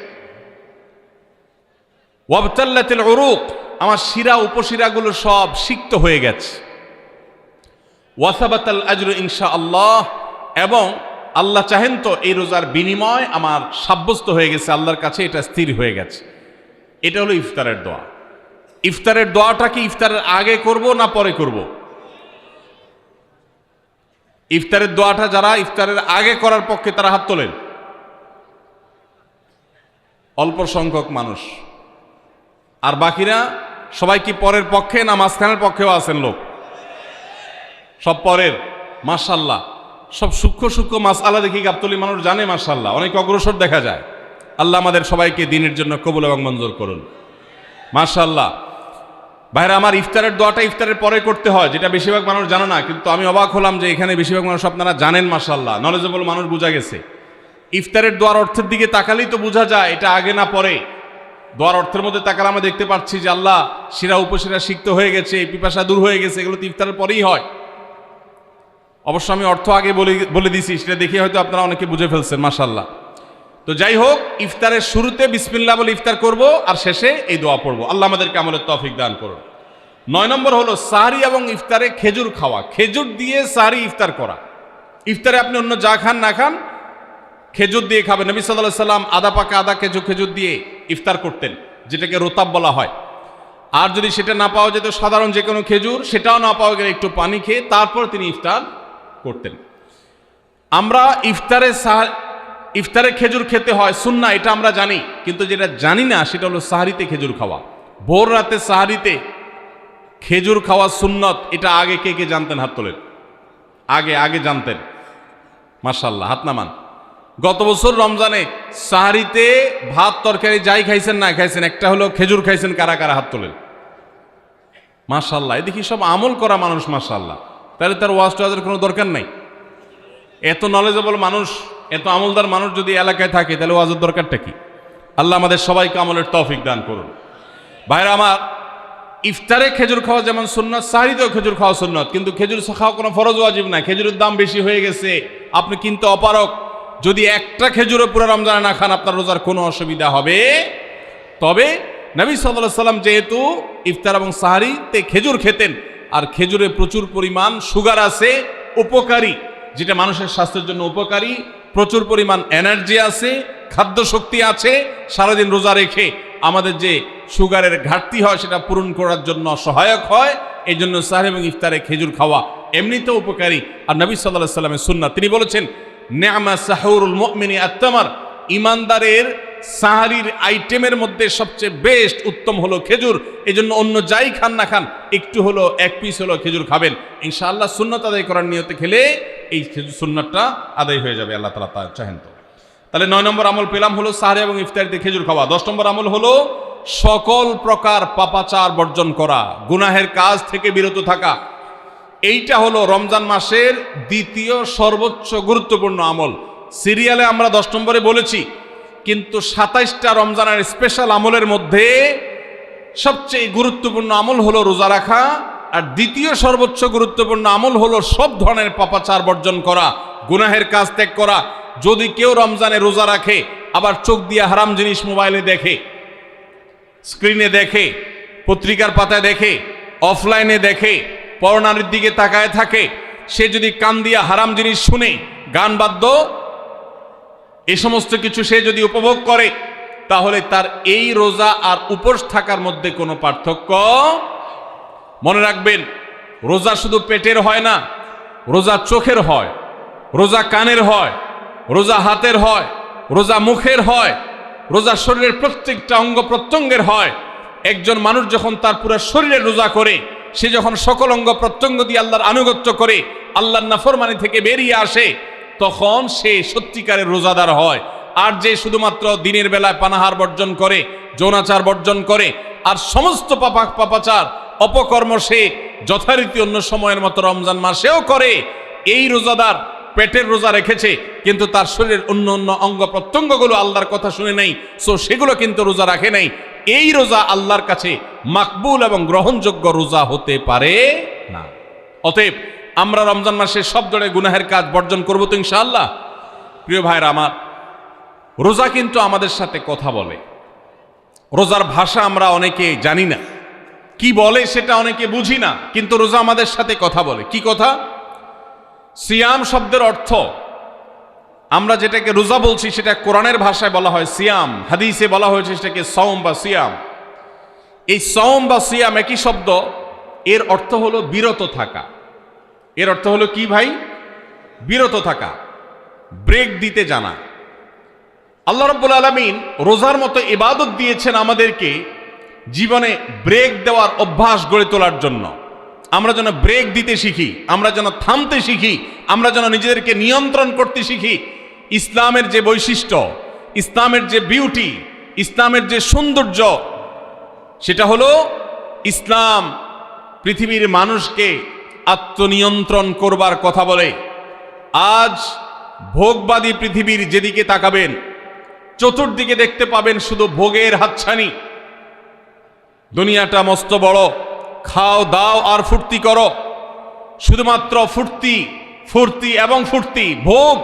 ওয়াবতাল্লাতিল উরুক, আমার শিরা উপশিরাগুলো সব সিক্ত হয়ে গেছে। ওয়া সাবাতাল আজরু ইনশাআল্লাহ, এবং আল্লাহ চাহেন তো এই রোজার বিনিময় আমার সাব্যস্ত হয়ে গেছে আল্লাহর কাছে, এটা স্থির হয়ে গেছে। এটা হলো ইফতারের দোয়া। ইফতারের দোয়াটা কি ইফতারের আগে করব না পরে করব? ইফতারের দোয়াটা যারা ইফতারের আগে করার পক্ষে তারা হাত তোলেন। অল্প সংখ্যক মানুষ। আর বাকিরা সবাই কি পরের পক্ষে না মাঝখানের পক্ষেও আছেন লোক? সব পরের। মাশাআল্লাহ, সব সূক্ষ্ম সূক্ষ্ম মাসআলা দেখি গাবতলী মানুষ জানে, মাশাআল্লাহ, অনেক অগ্রসর দেখা যায়। আল্লাহ আমাদের সবাইকে দ্বীনের জন্য কবুল এবং মঞ্জুর করুন, মাশাআল্লাহ। ভাইরা আমার, ইফতারের দোয়াটা ইফতারের পরে করতে হয়, যেটা বেশিরভাগ মানুষ জানে না। কিন্তু আমি অবাক হলাম যে এখানে বেশিরভাগ মানুষ আপনারা জানেন, মাশাআল্লাহ, নলেজেবল মানুষ, বোঝা গেছে। ইফতারের দোয়ার অর্থের দিকে তাকালেই তো বোঝা যায় এটা আগে না পরে। দোয়ার অর্থের মধ্যে তাকালে আমরা দেখতে পাচ্ছি যে আল্লাহ শিরা উপশিরা সিক্ত হয়ে গেছে, পিপাসা দূর হয়ে গেছে, এগুলো তো ইফতারের পরেই হয়। অবশ্য আমি অর্থ আগে বলে দিছি, সেটা দেখে হয়তো আপনারা অনেকে বুঝে ফেলছেন, মাশাআল্লাহ। তো যাই হোক, ইফতারের শুরুতে বিসমিল্লাহ বলে ইফতার করব, আর শেষে এই দোয়া পড়ব। আল্লাহ আমাদেরকে আমলের তৌফিক দান করুন। 9 নম্বর হলো সাহরি এবং ইফতারে খেজুর খাওয়া। খেজুর দিয়ে সাহরি ইফতার করা। ইফতারে আপনি অন্য যা খান না খান, খেজুর দিয়ে খাবেন। নবী সাল্লাল্লাহু আলাইহি সাল্লাম আদা পাকা আদা খেজুর দিয়ে ইফতার করতেন, যেটাকে রোতাব বলা হয়। আর যদি সেটা না পাওয়া যেত, সাধারণ যে কোনো খেজুর, সেটাও না পাওয়া গেলে একটু পানি খেয়ে তারপর তিনি ইফতার করতেন। আমরা ইফতারে খেজুর খেতে হয় সুন্নাহ, এটা আমরা জানি, কিন্তু যেটা জানি না সেটা হলো সাহরিতে খেজুর খাওয়া। ভোর রাতে সাহরিতে খেজুর খাওয়া সুন্নত। এটা আগে কে কে জানতেন? হাত তোলেন। আগে জানতেন, মাশাআল্লাহ, হাত নামান। গত বছর রমজানে সাহরিতে ভাত তরকারি যাই খাইছেন না খাইছেন, একটা হলো খেজুর খাইছেন, কারা কারা হাত তোলেন? মাশাআল্লাহ, এদিকে সব আমল করা মানুষ, মাশাআল্লাহ। তাহলে তার ওয়াজ টোয়াজের কোনো দরকার নাই। এত নলেজেবল মানুষ, এত আমলদার মানুষ যদি এলাকায় থাকে, তাহলে ওয়াজের দরকারটা কি? আল্লাহ আমাদের সবাইকে আমলের তৌফিক দান করুন। ভাইরা আমার, ইফতারে খেজুর খাওয়া যেমন সুন্নাত, সাহরিতেও খেজুর খাওয়া সুন্নাত, কিন্তু খেজুর খাওয়া কোনো ফরজ ওয়াজিব না। খেজুরের দাম বেশি হয়ে গেছে, আপনি কিনতে অপারক। যদি একটা খেজুরও পুরো রমজানে না খান, আপনার রোজার কোনো অসুবিধা হবে। তবে নবী সাল্লাল্লাহু আলাইহি সাল্লাম যেহেতু ইফতার এবং সাহরিতে খেজুর খেতেন, আর খেজুরে প্রচুর পরিমাণ সুগার আছে, উপকারী, যেটা মানুষের স্বাস্থ্যের জন্য উপকারী, প্রচুর পরিমাণ এনার্জি আছে, খাদ্য শক্তি আছে, সারাদিন রোজা রেখে আমাদের যে সুগারের ঘাটতি হয় সেটা পূরণ করার জন্য সহায়ক হয়। এই জন্য সাহরি এবং ইফতারে খেজুর খাওয়া এমনিতেও উপকারী। আর নবী সাল্লাল্লাহু আলাইহি সাল্লামের সুন্নাত, তিনি বলেছেন, নি'মা সাহুরুল মুমিনি আত-তামার, ইমানদারের সাহারির আইটেমের মধ্যে সবচেয়ে বেস্ট উত্তম হলো খেজুর। এই জন্য অন্য যাই খান না খান, একটু হলো, এক পিস হলো খেজুর খাবেন, ইনশাআল্লাহ সুন্নাত আদায় করার নিয়তে খেলে এই সুন্নাতটা আদায় হয়ে যাবে, আল্লাহ তাআলা তা চাহেন তো। তাহলে 9 নম্বর আমল পেলাম হলো সাহরি এবং ইফতারিতে খেজুর খাওয়া। 10 নম্বর আমল হলো সকল প্রকার পাপাচার বর্জন করা, গুনাহের কাজ থেকে বিরত থাকা। এইটা হলো রমজান মাসের দ্বিতীয় সর্বোচ্চ গুরুত্বপূর্ণ আমল। সিরিয়ালে আমরা 10 নম্বরে বলেছি, কিন্তু 27টা রমজানের স্পেশাল আমলের মধ্যে সবচেয়ে গুরুত্বপূর্ণ আমল হলো রোজা রাখা, আর দ্বিতীয় সর্বোচ্চ গুরুত্বপূর্ণ আমল হলো সব ধরনের পাপাচার বর্জন করা, গুনাহের কাজ ত্যাগ করা। যদি কেউ রমজানে রোজা রাখে, আবার চোখ দিয়ে হারাম জিনিস মোবাইলে দেখে, স্ক্রিনে দেখে, পত্রিকার পাতায় দেখে, অফলাইনে দেখে, পরনারীর দিকে তাকায় থাকে, সে যদি কান দিয়া হারাম জিনিস শুনে, গান বাদ্য, এই সমস্ত কিছু সে যদি উপভোগ করে, তাহলে তার এই রোজা আর উপোস থাকার মধ্যে কোনো পার্থক্য। মনে রাখবেন, রোজা শুধু পেটের হয় না, রোজা চোখের হয়, রোজা কানের হয়, রোজা হাতের হয়, রোজা মুখের হয়, রোজা শরীরের প্রত্যেকটা অঙ্গ প্রত্যঙ্গের হয়। একজন মানুষ যখন তার পুরো শরীরের রোজা করে, সে যখন সকল অঙ্গ প্রত্যঙ্গ দিয়ে আল্লাহর আনুগত্য করে, আল্লাহর নাফরমানি থেকে বেরিয়ে আসে, তখন সে সত্যিকারের রোজাদার হয়। আর যে শুধুমাত্র দিনের বেলায় পানাহার বর্জন করে, যৌনাচার বর্জন করে, আর সমস্ত পাপাচার অপকর্ম সে যথারীতি অন্য সময়ের মতো রমজান মাসেও করে, এই রোজাদার পেটের রোজা রেখেছে কিন্তু তার শরীরের অন্য অন্য অঙ্গ প্রত্যঙ্গগুলো আল্লাহর কথা শুনে নাই, সো সেগুলো কিন্তু রোজা রাখে নাই। এই রোজা আল্লাহর কাছে মাকবুল এবং গ্রহণযোগ্য রোজা হতে পারে না। অতএব আমরা রমজান মাসে সব ধরনের গুনাহের কাজ বর্জন করব তো ইনশাআল্লাহ। প্রিয় ভাইরা আমার, রোজা কিন্তু আমাদের সাথে কথা বলে। রোজার ভাষা আমরা অনেকে জানি না, কি বলে সেটা অনেকে বুঝি না, কিন্তু রোজা আমাদের সাথে কথা বলে। কি কথা? সিয়াম শব্দের অর্থ, আমরা যেটাকে রোজা বলছি সেটা কোরআনের ভাষায় বলা হয় সিয়াম, হাদিসে বলা হয়েছে সেটাকে সওম বা সিয়াম। এই সওম বা সিয়াম একই শব্দ, এর অর্থ হলো বিরত থাকা। এর অর্থ হলো কি ভাই? বিরত থাকা, ব্রেক দিতে জানা। আল্লাহ রাব্বুল আলামিন রোজার মতো ইবাদত দিয়েছেন আমাদেরকে জীবনে ব্রেক দেওয়ার অভ্যাস গড়ে তোলার জন্য। আমরা যেন ব্রেক দিতে শিখি, আমরা যেন থামতে শিখি, আমরা যেন নিজেদেরকে নিয়ন্ত্রণ করতে শিখি। ইসলামের যে বৈশিষ্ট্য, ইসলামের যে বিউটি, ইসলামের যে সৌন্দর্য, সেটা হলো ইসলাম পৃথিবীর মানুষকে আত্মনিয়ন্ত্রণ করবার কথা বলে। আজ ভোগবাদী পৃথিবীর যেদিকে তাকাবেন, চতুর্দিকে দেখতে পাবেন শুধু ভোগের হাতছানি। দুনিয়াটা মস্ত বড়, খাও দাও আর ফুর্তি করো, শুধুমাত্র ফুর্তি ফুর্তি এবং ফুর্তি, ভোগ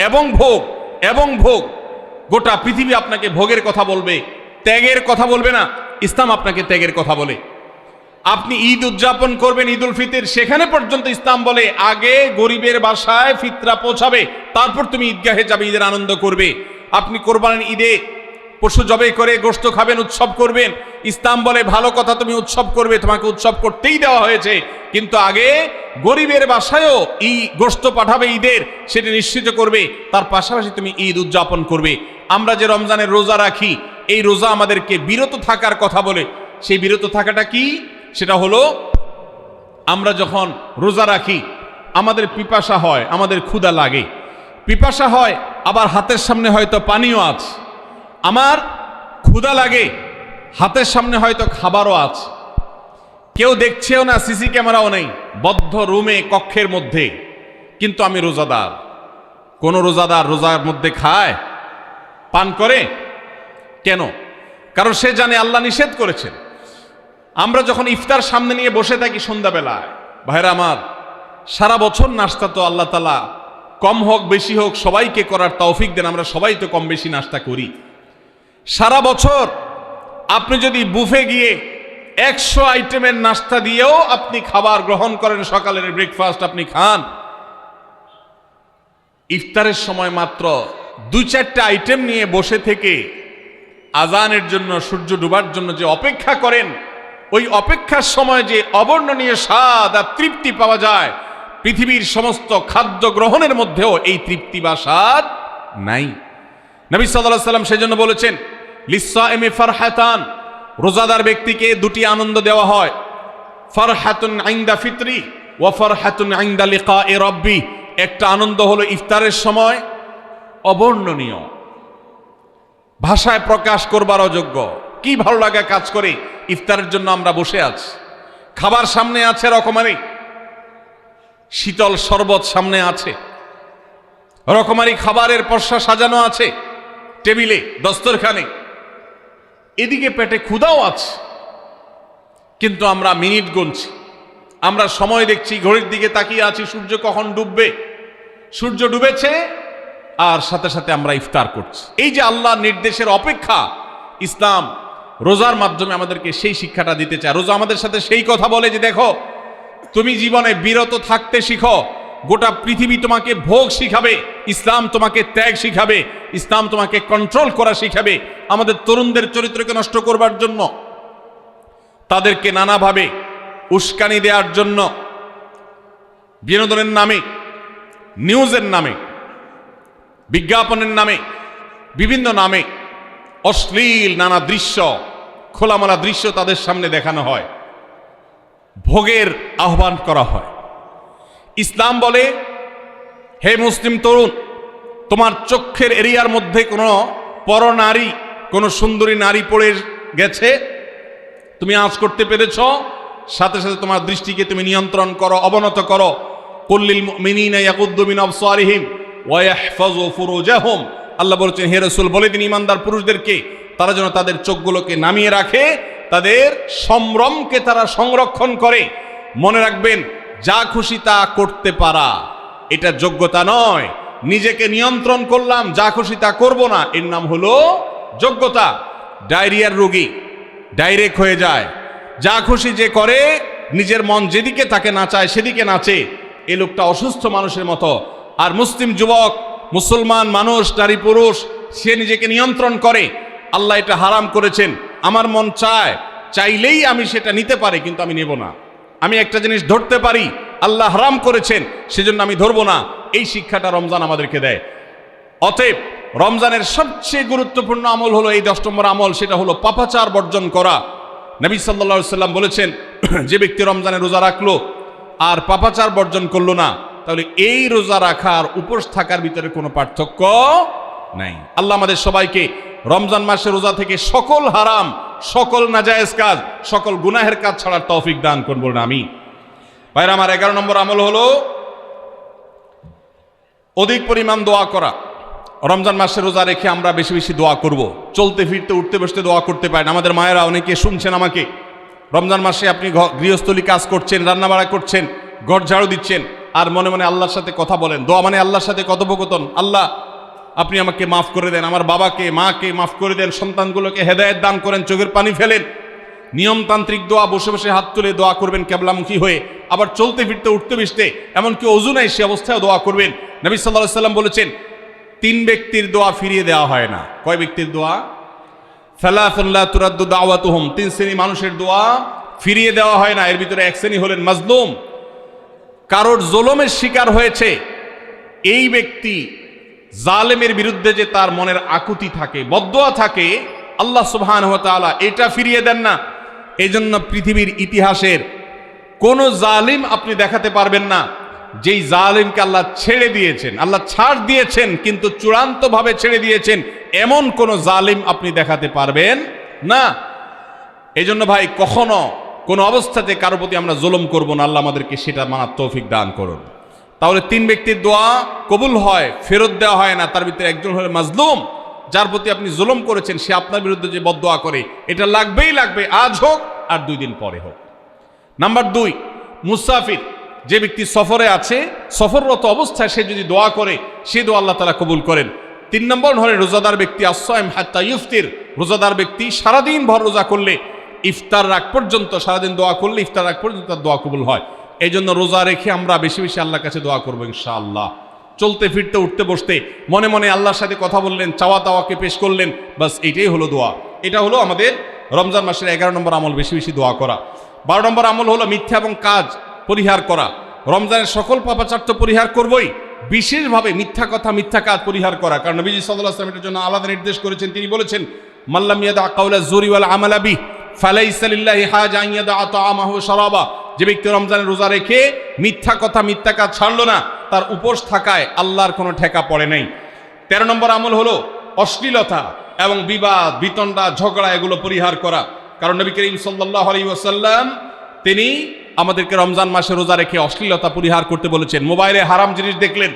এবং ভোগ এবং ভোগ। গোটা পৃথিবী আপনাকে ভোগের কথা বলবে, ত্যাগের কথা বলবে না। ইসলাম আপনাকে ত্যাগের কথা বলে। আপনি ঈদ উদযাপন করবেন, ঈদ উল ফিতর, সেখানে পর্যন্ত ইসলাম বলে আগে গরিবের বাসায় ফিতরা পৌঁছাবে, তারপর তুমি ঈদগাহে যাবে, ঈদের আনন্দ করবে। আপনি কোরবানির ঈদে পশু জবাই করে গোশত খাবেন, উৎসব করবেন। ইসলাম বলে ভালো কথা, তুমি উৎসব করবে, তোমাকে উৎসব করতেই দেওয়া হয়েছে, কিন্তু আগে গরিবের বাসায়ও এই গোশত পাঠাবে ঈদের, সেটা নিশ্চিত করবে, তার পাশাপাশি তুমি ঈদ উদযাপন করবে। আমরা যে রমজানের রোজা রাখি, এই রোজা আমাদেরকে বিরত থাকার কথা বলে। সেই বিরত থাকাটা কি? সেটা হলো আমরা যখন রোজা রাখি আমাদের পিপাসা হয়, আমাদের ক্ষুধা লাগে, পিপাসা হয়, আবার হাতের সামনে হয়তো পানিও আছে। আমার ক্ষুধা লাগে, হাতের সামনে হয়তো খাবারও আছে, কেউ দেখছেও না, সিসি ক্যামেরাও নেই, বদ্ধ রুমে কক্ষের মধ্যে, কিন্তু আমি রোজাদার। কোন রোজাদার রোজার মধ্যে খায়, পান করে? কেন? কারণ সে জানে আল্লাহ নিষেধ করেছেন। আমরা যখন ইফতার সামনে নিয়ে বসে থাকি সন্ধ্যাবেলায়, ভাইরা আমার, সারা বছর নাস্তা তো আল্লাহ তাআলা কম হোক বেশি হোক সবাইকে করার তৌফিক দেন, আমরা সবাই তো কম বেশি নাস্তা করি। সারা বছর আপনি যদি বুফে গিয়ে 100 আইটেমের নাস্তা দিয়েও আপনি খাবার গ্রহণ করেন, সকালের ব্রেকফাস্ট আপনি খান, ইফতারের সময় মাত্র 2-4টা আইটেম নিয়ে বসে থেকে আজানের জন্য, সূর্য ডুবার জন্য যে অপেক্ষা করেন, ওই অপেক্ষার সময় যে অবর্ণনীয় স্বাদ আর তৃপ্তি পাওয়া যায়, পৃথিবীর সমস্ত খাদ্য গ্রহণের মধ্যেও এই তৃপ্তি বা স্বাদ নাই। নবী সাল্লাল্লাহু আলাইহি ওয়াসাল্লাম সেজন্য বলেছেন, লিসসাইমি ফারহাতান, রোজাদার ব্যক্তিকে দুটি আনন্দ দেওয়া হয়, ফারহাতুন ইনদা ফিতরি ওয়া ফারহাতুন ইনদা লিকাই রাব্বি। একটা আনন্দ হলো ইফতারের সময়, অবর্ণনীয়, ভাষায় প্রকাশ করবার অযোগ্য। কি ভালো লাগা কাজ করে, ইফতারের জন্য আমরা বসে আছি, খাবার সামনে আছে, রকমারি শীতল শরবত সামনে আছে, রকমারি খাবারের পসরা সাজানো আছে টেবিলে, দস্তরখানে, এদিকে পেটে ক্ষুধাও আছে, কিন্তু আমরা মিনিট গুনছি, আমরা সময় দেখছি, ঘড়ির দিকে তাকিয়ে আছি, সূর্য কখন ডুববে। সূর্য ডুবেছে আর সাথে সাথে আমরা ইফতার করছি। এই যে আল্লাহর নির্দেশের অপেক্ষা, ইসলাম রোজার মাধ্যমে আমাদেরকে সেই শিক্ষাটা দিতে চায়। রোজা আমাদের সাথে সেই কথা বলে যে দেখো, তুমি জীবনে বিরত থাকতে শিখো, গোটা পৃথিবী তোমাকে ভোগ শিখাবে, ইসলাম তোমাকে ত্যাগ শিখাবে, ইসলাম তোমাকে কন্ট্রোল করা শিখাবে। আমাদের তরুণদের চরিত্রকে নষ্ট করবার জন্য, তাদেরকে নানাভাবে উস্কানি দেওয়ার জন্য, বিনোদনের নামে, নিউজের নামে, বিজ্ঞাপনের নামে, বিভিন্ন নামে অশ্লীল নানা দৃশ্য, খোলামেলা দৃশ্য তাদের সামনে দেখানো হয়, ভোগের আহ্বান করা হয়। ইসলাম বলে হে মুসলিম তরুণ, তোমার চোখের এরিয়ার মধ্যে কোনো পরনারী, কোনো সুন্দরী নারী পড়ে গেছে, তুমি আঁচ করতে পেরেছ, সাথে সাথে তোমার দৃষ্টিকে তুমি নিয়ন্ত্রণ করো, অবনত করো। কুল্লিল মুমিনিনা ইয়াগুদ্দু মিন আবসারিহিম ওয়া ইয়াহফাযু ফুরুজাহুম। আল্লাহ বলেছেন, হে রাসূল বলে দিন ইমানদার পুরুষদেরকে তারা যেন তাদের চোখগুলোকে নামিয়ে রাখে, তাদের সম্ভ্রমকে তারা সংরক্ষণ করে। মনে রাখবেন, যা খুশি তা করতে পারা এটা যোগ্যতা নয়। নিজেকে নিয়ন্ত্রণ করলাম, যা খুশি তা করব না, এর নাম হলো যোগ্যতা। ডায়রিয়ার রোগী ডাইরেক্ট হয়ে যায়, যা খুশি যে করে, নিজের মন যেদিকে তাকে নাচায় সেদিকে নাচে, এই লোকটা অসুস্থ মানুষের মতো। আর মুসলিম যুবক, মুসলমান মানুষ, নারী পুরুষ, সে নিজেকে নিয়ন্ত্রণ করে। আল্লাহ এটা হারাম করেছেন, আমার মন চায়, চাইলেই আমি সেটা নিতে পারি, কিন্তু আমি নেব না। আমি একটা জিনিস ধরতে পারি, আল্লাহ হারাম করেছেন, সেজন্য আমি ধরবো না। এই শিক্ষাটা রমজান আমাদেরকে দেয়। অতএব রমজানের সবচেয়ে গুরুত্বপূর্ণ আমল হলো এই 10 নম্বর আমল, সেটা হলো পাপাচার বর্জন করা। নবী সাল্লাল্লাহু আলাইহি সাল্লাম বলেছেন, যে ব্যক্তি রমজানে রোজা রাখলো আর পাপাচার বর্জন করলো না, তাহলে এই রোজা রাখার উপোস থাকার ভিতরে কোনো পার্থক্য নাই। আল্লাহ আমাদের সবাইকে রমজান মাসে রোজা থেকে সকল হারাম, সকল নাজায়েজ কাজ, সকল গুনাহের কাজ ছাড়ার তৌফিক দান করুন, বলুন আমিন। ভাইরা আমার, 11 নম্বর আমল হলো অধিক পরিমাণ দোয়া করা। রমজান মাসে রোজা রেখে আমরা বেশি বেশি দোয়া করব। চলতে ফিরতে উঠতে বসতে দোয়া করতে পারেন। আমাদের মায়েরা অনেকে শুনছেন আমাকে, রমজান মাসে আপনি গৃহস্থলী কাজ করছেন, রান্নাবাড়া করছেন, ঘর ঝাড়ু দিচ্ছেন, আর মনে মনে আল্লাহর সাথে কথা বলেন। দোয়া মানে আল্লাহর সাথে কথোপকথন। আল্লাহ, আপনি আমাকে মাফ করে দেন, আমার বাবাকে মাকে মাফ করে দেন, সন্তানগুলোকে হেদায়েত দান করেন, চোখের পানি ফেলেন। নিয়মতান্ত্রিক দোয়া, বসে বসে হাত তুলে দোয়া করবেন কেবলামুখী হয়ে। আবার চলতে ফিরতে উঠতে বসতে, এমনকি ওযু নাই সে অবস্থায় দোয়া করবেন। নবী সাল্লাল্লাহু আলাইহি সাল্লাম বলেছেন, 3 ব্যক্তির দোয়া ফিরিয়ে দেওয়া হয় না। কয় ব্যক্তির দোয়া? সালাসুন লা তুরাদ্দু দাওয়াতুহুম, 3 শ্রেণী মানুষের দোয়া ফিরিয়ে দেওয়া হয় না। এর ভিতরে এক শ্রেণী হলেন মাজলুম, কারোর জুলুমের শিকার হয়েছে। এই ব্যক্তি জালেমের বিরুদ্ধে যে তার মনের আকুতি থাকে, বদদোয়া থাকে, আল্লাহ সুবহানাহু ওয়া তাআলা এটা ফিরিয়ে দেন না। এই জন্য পৃথিবীর ইতিহাসের কোন জালিম আপনি দেখাতে পারবেন না যেই জালিমকে আল্লাহ ছেড়ে দিয়েছেন, আল্লাহ ছাড় দিয়েছেন কিন্তু চূড়ান্তভাবে ছেড়ে দিয়েছেন, এমন কোন জালিম আপনি দেখাতে পারবেন না। এই জন্য ভাই, কখনো কোন অবস্থাতে কারো প্রতি আমরা জুলুম করব না। আল্লাহ আমাদেরকে সেটা মানার তৌফিক দান করুন। তাহলে 3 ব্যক্তির দোয়া কবুল হয়, ফেরত দেওয়া হয় না। তার ভিতরে একজন হলো মাজলুম, যার প্রতি আপনি জুলুম করেছেন, সে আপনার বিরুদ্ধে যে বদদোয়া করে, এটা লাগবেই লাগবে, আজ হোক আর 2 দিন পরে হোক। নাম্বার 2, মুসাফির, যে ব্যক্তি সফরে আছে, সফররত অবস্থায় সে যদি দোয়া করে, সে দোয়া আল্লাহ তাআলা কবুল করেন। 3 নম্বর হলো রোজাদার ব্যক্তি, আস-সাইম হাত্তা ইফতির, রোজাদার ব্যক্তি সারাদিন ভর রোজা করলে, ইফতার রাগ পর্যন্ত, সারাদিন দোয়া করলে ইফতার রাগ পর্যন্ত তার দোয়া কবুল হয়। এই জন্য রোজা রেখে আমরা বেশি বেশি আল্লাহর কাছে দোয়া করবো ইনশাআল্লাহ। চলতে ফিরতে উঠতে বসতে মনে মনে আল্লাহর সাথে কথা বললেন, চাওয়া দাওয়াকে পেশ করলেন, বাস এটাই হলো দোয়া। এটা হলো আমাদের রমজান মাসের 11 নম্বর আমল, বেশি বেশি দোয়া করা। 12 নম্বর আমল হলো মিথ্যা এবং কাজ পরিহার করা। রমজানের সকল পাপাচার তো পরিহার করবই, বিশেষভাবে মিথ্যা কথা, মিথ্যা কাজ পরিহার করা। কারণ নবীজি সাল্লাল্লাহু আলাইহি ওয়াসাল্লাম এটার জন্য আলাদা নির্দেশ করেছেন। তিনি বলেছেন, মাল্লাম ইয়াদা কাওলা যুরি ওয়াল আমালা বিহি ফালাইসা লিল্লাহি হাজা আন ইয়াদা তাআমাহু ওয়া শারাবা। যে ব্যক্তি রমজানের রোজা রেখে মিথ্যা কথা, মিথ্যা কাজ ছাড়লো না, তার উপোস থাকায় আল্লাহর কোনো ঠেকা পড়ে নাই। 13 নম্বর আমল হলো অশ্লীলতা এবং বিবাদ, বিতণ্ডা, ঝগড়া, এগুলো পরিহার করা। কারণ নবী করিম সাল্লাল্লাহু আলাইহি ওয়াসাল্লাম তিনি আমাদেরকে রমজান মাসে রোজা রেখে অশ্লীলতা পরিহার করতে বলেছেন। মোবাইলে হারাম জিনিস দেখলেন,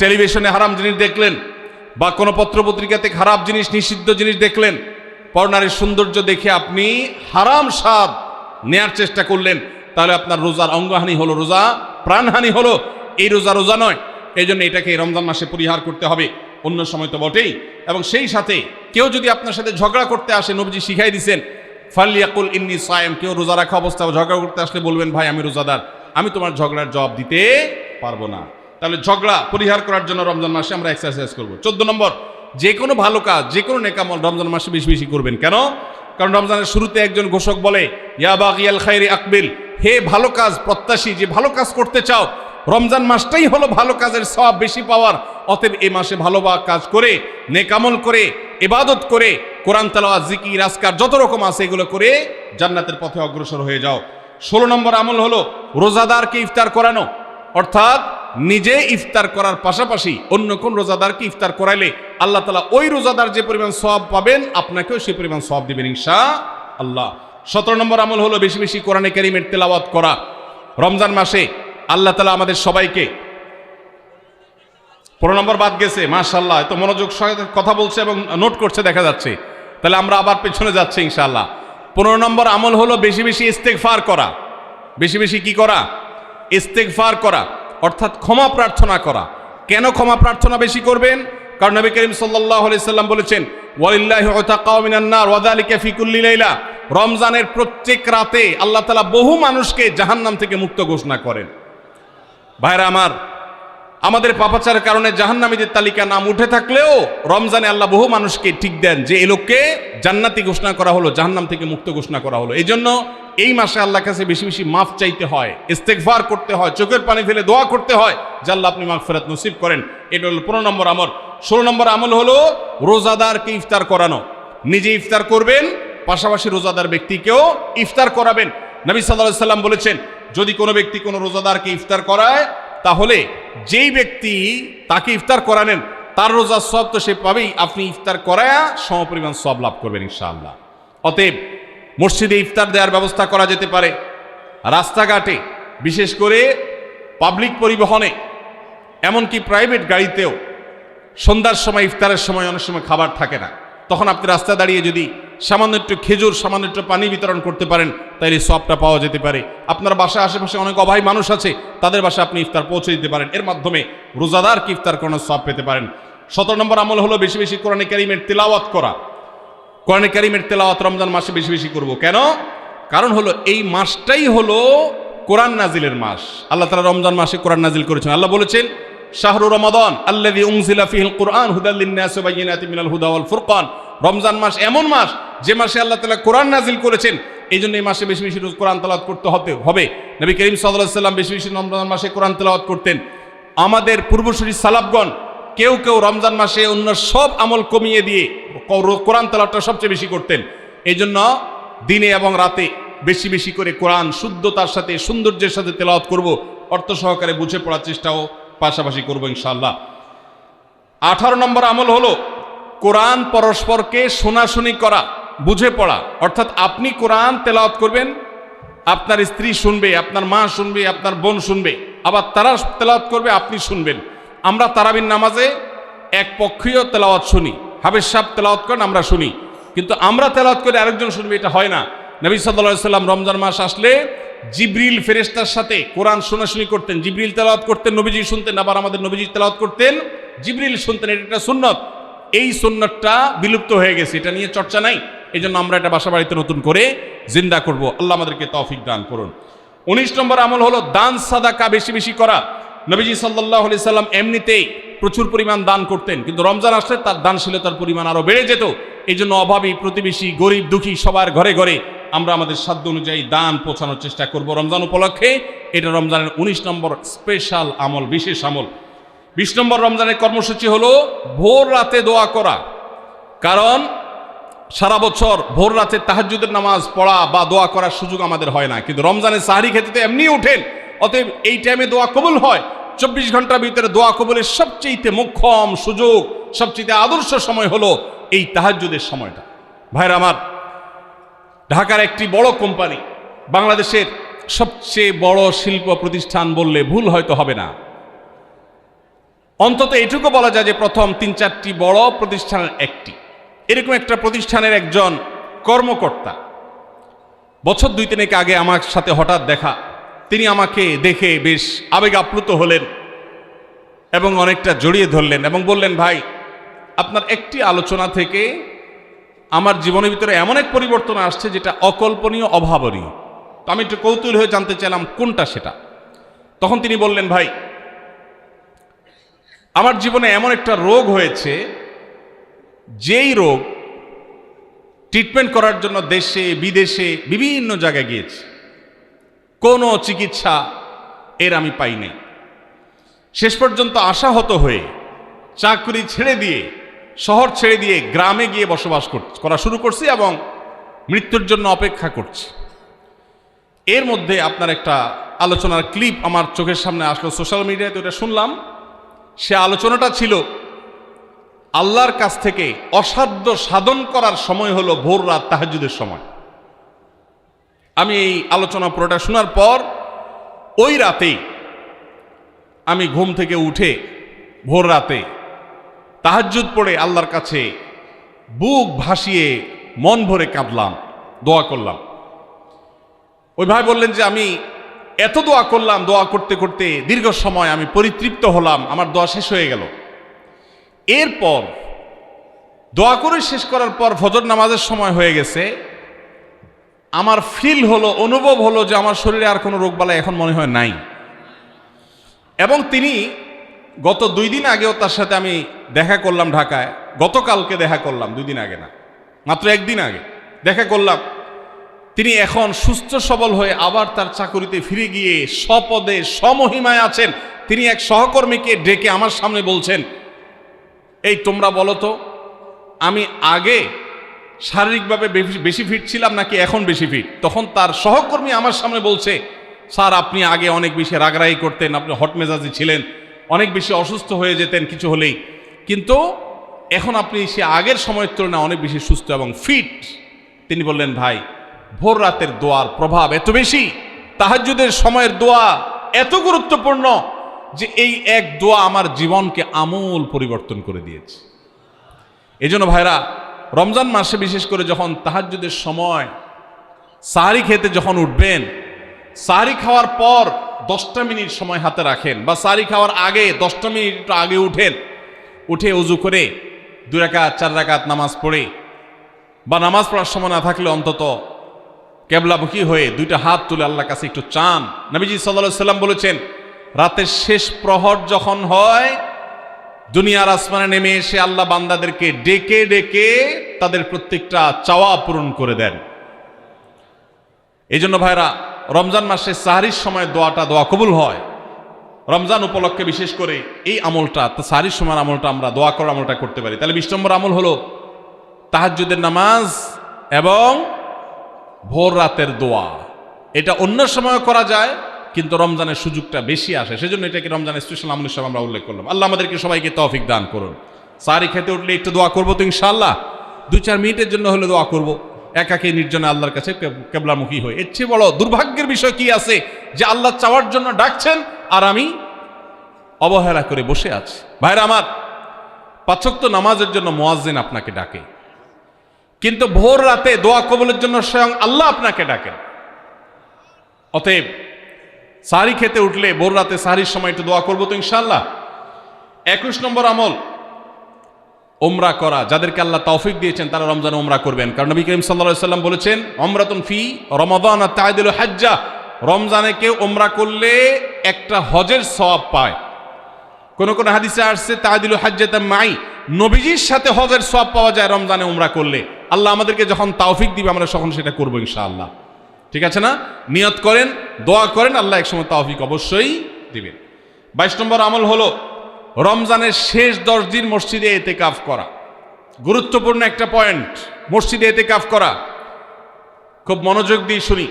টেলিভিশনে হারাম জিনিস দেখলেন, বা কোনো পত্রপত্রিকাতে খারাপ জিনিস, নিষিদ্ধ জিনিস দেখলেন, পরনারীর সৌন্দর্য দেখে আপনি হারাম স্বাদ নেয়ার চেষ্টা করলেন, তাহলে আপনার রোজার অঙ্গহানি হলো, রোজা প্রাণহানি হলো। এই রোজা নয়। এই জন্য এটাকে রমজান মাসে পরিহার করতে হবে, অন্য সময় তো বটেই। এবং সেই সাথে কেউ যদি আপনার সাথে ঝগড়া করতে আসে, নবীজি শিখাই দিয়েছেন, ফালিয়াকুল ইন্নী সায়েম, কেউ রোজা রাখা অবস্থায় ঝগড়া করতে আসলে বলবেন, ভাই আমি রোজাদার, আমি তোমার ঝগড়ার জবাব দিতে পারবো না। তাহলে ঝগড়া পরিহার করার জন্য রমজান মাসে আমরা এক্সারসাইজ করব। 14 নম্বর, যে কোনো ভালো কাজ, যে কোনো নেকামল রমজান মাসে বেশি বেশি করবেন। কেন? কারণ রমজানের শুরুতে একজন ঘোষক বলে, ইয়া বাগিয়াল খায়রি আকবিল, হে ভালো কাজ প্রত্যাশী, যে ভালো কাজ করতে চাও, রমজান মাসটাই হলো ভালো কাজের সওয়াব বেশি পাওয়ার। অতএব এই মাসে ভালো কাজ করে, নেকামল করে, ইবাদত করে, কোরআন তেলাওয়াত, জিকির, আজকার যত রকম আছে এগুলো করে জান্নাতের পথে অগ্রসর হয়ে যাও। 16 নম্বর আমল হলো রোজাদারকে ইফতার করানো, অর্থাৎ নিজে ইফতার করার পাশাপাশি অন্য কোন রোজাদারকে ইফতার করাইলে আল্লাহ তাআলা ওই রোজাদার যে পরিমাণ সওয়াব পাবেন আপনাকেও সেই পরিমাণ সওয়াব দিবেন ইনশাআল্লাহ। 17 নম্বর আমল হলো বেশি বেশি কোরআনে কারীমের তেলাওয়াত করা। রমজান মাসে আল্লাহ তাআলা আমাদের সবাইকে 15 নম্বর বাদ গেছে, মাশাআল্লাহ, এত মনোযোগ সহকারে কথা বলছে এবং নোট করছে দেখা যাচ্ছে। তাহলে আমরা আবার পেছনে যাচ্ছি ইনশাআল্লাহ। 15 নম্বর আমল হলো বেশি বেশি ইস্তেগফার করা। বেশি বেশি কি করা? ইস্তেগফার করা, অর্থাৎ ক্ষমা প্রার্থনা করা। কেন ক্ষমা প্রার্থনা বেশি করবেন? কারণ নবী করিম সাল্লাল্লাহু আলাইহি সাল্লাম বলেছেন, ওয়ালিল্লাহি উতাকাউ মিনান নার ওয়া যালিকা ফি কুল্লি লাইলা। রমজানের প্রত্যেক রাতে আল্লাহ তাআলা বহু মানুষকে জাহান্নাম থেকে মুক্ত ঘোষণা করেন। ভাইরা আমার, আমাদের পাপাচারের কারণে জাহান্নামীদের তালিকা নাম উঠে থাকলেও রমজানে আল্লাহ বহু মানুষকে ঠিক দেন যে এই লোককে জান্নাতি ঘোষণা করা হলো, জাহান্নাম থেকে মুক্ত ঘোষণা করা হলো। এই জন্য এই মাসে আল্লাহর কাছে বেশি বেশি মাফ চাইতে হয়, ইস্তেগফার করতে হয়, চোখের পানি ফেলে দোয়া করতে হয় যে আল্লাহ আপনি মাগফিরাত নসিব করেন। এটা হলো 15 নম্বর আমল। 16 নম্বর আমল হলো রোজাদারকে ইফতার করানো। নিজে ইফতার করবেন, পাশাপাশি রোজাদার ব্যক্তিকেও ইফতার করাবেন। নবী সাল্লাল্লাহু আলাইহি সাল্লাম বলেছেন, যদি কোনো ব্যক্তি কোনো রোজাদারকে ইফতার করায় তাহলে যেই ব্যক্তি তাকে ইফতার করানেন তার রোজার সওয়াব তো সে পাবেই, আপনি ইফতার করায়া সমপরিমাণ সওয়াব লাভ করবেন ইনশাআল্লাহ। অতএব মসজিদে ইফতার দেওয়ার ব্যবস্থা করা যেতে পারে, রাস্তাঘাটে, বিশেষ করে পাবলিক পরিবহনে, এমনকি প্রাইভেট গাড়িতেও সন্ধ্যার সময় ইফতারের সময় অনেক সময় খাবার থাকে না, তখন আপনি রাস্তায় দাঁড়িয়ে যদি সামান্য একটু খেজুর, সামান্য একটু পানি বিতরণ করতে পারেন তাহলে সওয়াবটা পাওয়া যেতে পারে। আপনার বাসায় আশেপাশে অনেক অভাবী মানুষ আছে, তাদের বাসায় আপনি ইফতার পৌঁছে দিতে পারেন। এর মাধ্যমে রোজাদারকে ইফতার করানোর সওয়াব পেতে পারেন। 17 নম্বর আমল হলো বেশি বেশি কোরআনে কারীমের তেলাওয়াত করা। কোরআনে কারীমের তেলাওয়াত রমজান মাসে বেশি বেশি করব। কেন? কারণ হলো এই মাসটাই হলো কোরআন নাজিলের মাস। আল্লাহ তাআলা রমজান মাসে কোরআন নাজিল করেছেন। আল্লাহ বলেছেন, শাহরু রমাদান আল্লাযী উনজিলা ফীহিল কুরআন হুদাল লিন-নাসি ওয়া বায়িনাতিন মিনাল হুদা ওয়াল ফুরকান। রমজান মাস এমন মাস যে মাসে আল্লাহ তাআলা কোরআন নাজিল করেছেন, এই জন্য এই মাসে বেশি বেশি রোজ কোরআন তেলাওয়াত করতে হবে। নবী করিম সাল্লাল্লাহু আলাইহি সাল্লাম বেশি বেশি রমজান মাসে কোরআন তেলাওয়াত করতেন। আমাদের পূর্বসূরি সালাফগণ কেউ কেউ রমজান মাসে অন্য সব আমল কমিয়ে দিয়ে কোরআন তেলাওয়াতটা সবচেয়ে বেশি করতেন। এই জন্য দিনে এবং রাতে বেশি বেশি করে কোরআন শুদ্ধতার সাথে, সৌন্দর্যের সাথে তেলাওয়াত করব, অর্থ সহকারে বুঝে পড়ার চেষ্টাও পাশাপাশি করবো ইনশাআল্লাহ। 18 নম্বর আমল হলো কোরআন পরস্পরকে শোনাশুনি করা, বুঝে পড়া। অর্থাৎ আপনি কোরআন তেলাওয়াত করবেন, আপনার স্ত্রী শুনবে, আপনার মা শুনবে, আপনার বোন শুনবে, আবার তারা তেলাওয়াত করবে, আপনি শুনবেন। আমরা তারাবির নামাজে এক পক্ষীয় তেলাওয়াত শুনি, হাফেজ সাহেব তেলাওয়াত করেন, আমরা শুনি, কিন্তু আমরা তেলাওয়াত করে আরেকজন শুনবে, এটা হয় না। নবী সাল্লাল্লাহু আলাইহি সাল্লাম রমজান মাস আসলে জিবরিল ফেরেশতার সাথে কোরআন শোনাশুনি করতেন। জিবরিল তেলাওয়াত করতেন, নবীজি শুনতেন, আবার আমাদের নবীজি তেলাওয়াত করতেন, জিবরিল শুনতেন। এটা একটা সুন্নত। এই সুন্নতটা বিলুপ্ত হয়ে গেছে, এটা নিয়ে চর্চা নাই। এই জন্য আমরা এটা বাসা বাড়িতে নতুন করে জিন্দা করব। আল্লাহ আমাদেরকে তৌফিক দান করুন। 19 নম্বর আমল হলো দান সাদাকা বেশি বেশি করা। নবীজি সাল্লাল্লাহু আলাইহি সাল্লাম এমনিতেই প্রচুর পরিমাণ দান করতেন, কিন্তু রমজান আসলে তার দানশীলতার পরিমাণ আরো বেড়ে যেত। এই জন্য অভাবী, প্রতিবেশী, গরিব, দুঃখী সবার ঘরে ঘরে আমরা আমাদের সাধ্য অনুযায়ী দান পৌঁছানোর চেষ্টা করব রমজান উপলক্ষে। এটা রমজানের 19 নম্বর স্পেশাল আমল, বিশেষ আমল। 20 নম্বর রমজানের কর্মসূচি হলো ভোর রাতে দোয়া করা। কারণ সারা বছর ভোর রাতে তাহাজ্জুদের নামাজ পড়া বা দোয়া করার সুযোগ আমাদের হয় না, কিন্তু রমজানে সাহরি খেতে তো এমনি উঠেন। অতএব এই টাইমে দোয়া কবুল হয়। 24 ঘন্টার ভিতরে দোয়া কবুলের সবচেয়ে মোক্ষম সুযোগ, সবচেয়ে আদর্শ সময় হলো এই তাহাজ্জুদের সময়টা। ভাইরা আমার, ঢাকার একটি বড় কোম্পানি, বাংলাদেশের সবচেয়ে বড় শিল্প প্রতিষ্ঠান বললে ভুল হয়তো হবে না, অন্তত এটুকু বলা যায় যে প্রথম 3-4টি বড় প্রতিষ্ঠানের একটি। এরকম একটা প্রতিষ্ঠানের একজন কর্মকর্তা বছর 2-3 আগে আমার সাথে হঠাৎ দেখা। তিনি আমাকে দেখে বেশ আবেগ আপ্লুত হলেন এবং অনেকটা জড়িয়ে ধরলেন এবং বললেন, ভাই, আপনার একটি আলোচনা থেকে আমার জীবনের ভিতরে এমন এক পরিবর্তন আসছে যেটা অকল্পনীয়, অভাবনীয়। তো আমি একটু কৌতূহল হয়ে জানতে চাইলাম কোনটা সেটা। তখন তিনি বললেন, ভাই, আমার জীবনে এমন একটা রোগ হয়েছে, যেই রোগ ট্রিটমেন্ট করার জন্য দেশে বিদেশে বিভিন্ন জায়গায় গিয়েছি, কোনো চিকিৎসা এর আমি পাই নাই। শেষ পর্যন্ত আশাহত হয়ে চাকরি ছেড়ে দিয়ে, শহর ছেড়ে দিয়ে গ্রামে গিয়ে বসবাস করা শুরু করছি এবং মৃত্যুর জন্য অপেক্ষা করছি। এর মধ্যে আপনার একটা আলোচনার ক্লিপ আমার চোখের সামনে আসলো সোশ্যাল মিডিয়াতে, ওটা শুনলাম। সে আলোচনাটা ছিল আল্লাহর কাছ থেকে অসাধ্য সাধন করার সময় হলো ভোর রাত তাহাজ্জুদের সময়। আমি এই আলোচনা পুরোটা শোনার পর ওই রাতেই আমি ঘুম থেকে উঠে ভোর রাতে তাহাজ্জুদ পড়ে আল্লাহর কাছে বুক ভাসিয়ে মন ভরে কাঁদলাম, দোয়া করলাম। ওই ভাই বললেন যে আমি এত দোয়া করলাম, দোয়া করতে করতে দীর্ঘ সময় আমি পরিতৃপ্ত হলাম, আমার দোয়া শেষ হয়ে গেল। এরপর দোয়া করে শেষ করার পর ফজর নামাজের সময় হয়ে গেছে, আমার ফিল হলো, অনুভব হলো যে আমার শরীরে আর কোনো রোগবালাই এখন মনে হয় নাই। এবং তিনি গত 2 দিন আগেও তার সাথে আমি দেখা করলাম ঢাকায়, গতকালকে দেখা করলাম, 2 দিন আগে না, মাত্র 1 দিন আগে দেখা করলাম। তিনি এখন সুস্থ সবল হয়ে আবার তার চাকুরিতে ফিরে গিয়ে স্বপদে সমহিমায় আছেন। তিনি এক সহকর্মীকে ডেকে আমার সামনে বলছেন, এই তোমরা বলো তো, আমি আগে শারীরিকভাবে বেশি ফিট ছিলাম নাকি এখন বেশি ফিট? তখন তার সহকর্মী আমার সামনে বলছে, স্যার আপনি আগে অনেক বেশি রাগারাগি করতেন, আপনি হট মেজাজি ছিলেন, অনেক বেশি অসুস্থ হয়ে যেতেন কিছু হলেই, কিন্তু এখন আপনি সে আগের সময়ের তুলনায় অনেক বেশি সুস্থ এবং ফিট। তিনি বললেন, ভাই ভোর রাতের দোয়ার প্রভাব এত বেশি, তাহাজ্জুদের সময়ের দোয়া এত গুরুত্বপূর্ণ যে এই এক দোয়া আমার জীবনকে আমূল পরিবর্তন করে দিয়েছে। এই জন্য ভাইরা, রমজান মাসে বিশেষ করে যখন তাহাজ্জুদের সময় সাহারি খেতে যখন উঠবেন, সাহারি খাওয়ার পর 10টা মিনিট সময় হাতে রাখেন, বা সাহারি খাওয়ার আগে 10টা মিনিট আগে উঠেন, উঠে উজু করে 2 রাকাত 4 রাকাত নামাজ পড়ে, বা নামাজ পড়ার সময় না থাকলে অন্তত কেবলামুখী হয়ে 2টা হাত তুলে আল্লাহর কাছে একটু চান। নবীজি সাল্লাল্লাহু আলাইহি সাল্লাম বলেছেন, রাতের শেষ প্রহর যখন হয়, দুনিয়ার আসমানে নেমে এসে আল্লাহ বান্দাদেরকে ডেকে ডেকে তাদের প্রত্যেকটা চাওয়া পূরণ করে দেন। এই জন্য ভাইরা, রমজান মাসে সাহারির সময় দোয়া কবুল হয়। রমজান উপলক্ষে বিশেষ করে এই আমলটা, সাহারির সময় আমলটা, আমরা দোয়া করার আমলটা করতে পারি। তাহলে 20 নম্বর আমল হলো তাহাজ্জুদের নামাজ এবং ভোর রাতের দোয়া। এটা অন্য সময় করা যায়, কিন্তু রমজানের সুযোগটা বেশি আসে, সেজন্য এটাকে রমজানের স্পেশাল আমল হিসেবে আমরা উল্লেখ করলাম। আল্লাহ আমাদেরকে সবাইকে তৌফিক দান করুন। সাহারি খেতে উঠলে একটু দোয়া করবো তো ইনশাআল্লাহ, 2-4 মিনিটের জন্য হলে দোয়া করব, একাকে নির্জনে আল্লাহর কাছে কেবলামুখী হয়ে। এর চেয়ে বড় দুর্ভাগ্যের বিষয় কি আছে যে আল্লাহ চাওয়ার জন্য ডাকছেন আর আমি অবহেলা করে বসে আছি। ভাইরা আমার, 5 ওয়াক্ত নামাজের জন্য মুয়াজ্জিন আপনাকে ডাকে, কিন্তু ভোর রাতে দোয়া কবুলের জন্য স্বয়ং আল্লাহ আপনাকে ডাকেন। অতএব সাহারি খেতে উঠলে ভোর রাতে সাহারির সময় একটু দোয়া করবো তো ইনশাআল্লাহ। 21 নম্বর আমল উমরা করা। যাদেরকে আল্লাহ তৌফিক দিয়েছেন তারা রমজানে উমরা করবেন, কারণ নবী করিম সাল্লাল্লাহু আলাইহি ওয়াসাল্লাম বলেছেন, উমরাতুন ফি রমাদান তা'দিলু হাজ্জা। রমজানে কেউ উমরা করলে একটা হজের সওয়াব পায়। কোন কোন হাদিসে আসছে তা'দিলু হাজ্জাতাম মাই, নবীজির সাথে হজের সওয়াব পাওয়া যায় রমজানে উমরা করলে। আল্লাহ আমাদেরকে যখন তৌফিক দিবে আমরা তখন সেটা করব ইনশাআল্লাহ। ঠিক আছে না? নিয়ত করেন, দোয়া করেন, আল্লাহ একসময় তৌফিক অবশ্যই দিবেন। 22 নম্বর আমল হলো রমজানের শেষ 10 দিন মসজিদে ইতিকাফ করা। গুরুত্বপূর্ণ একটা পয়েন্ট, মসজিদে ইতিকাফ করা। খুব মনোযোগ দিয়ে শুনি।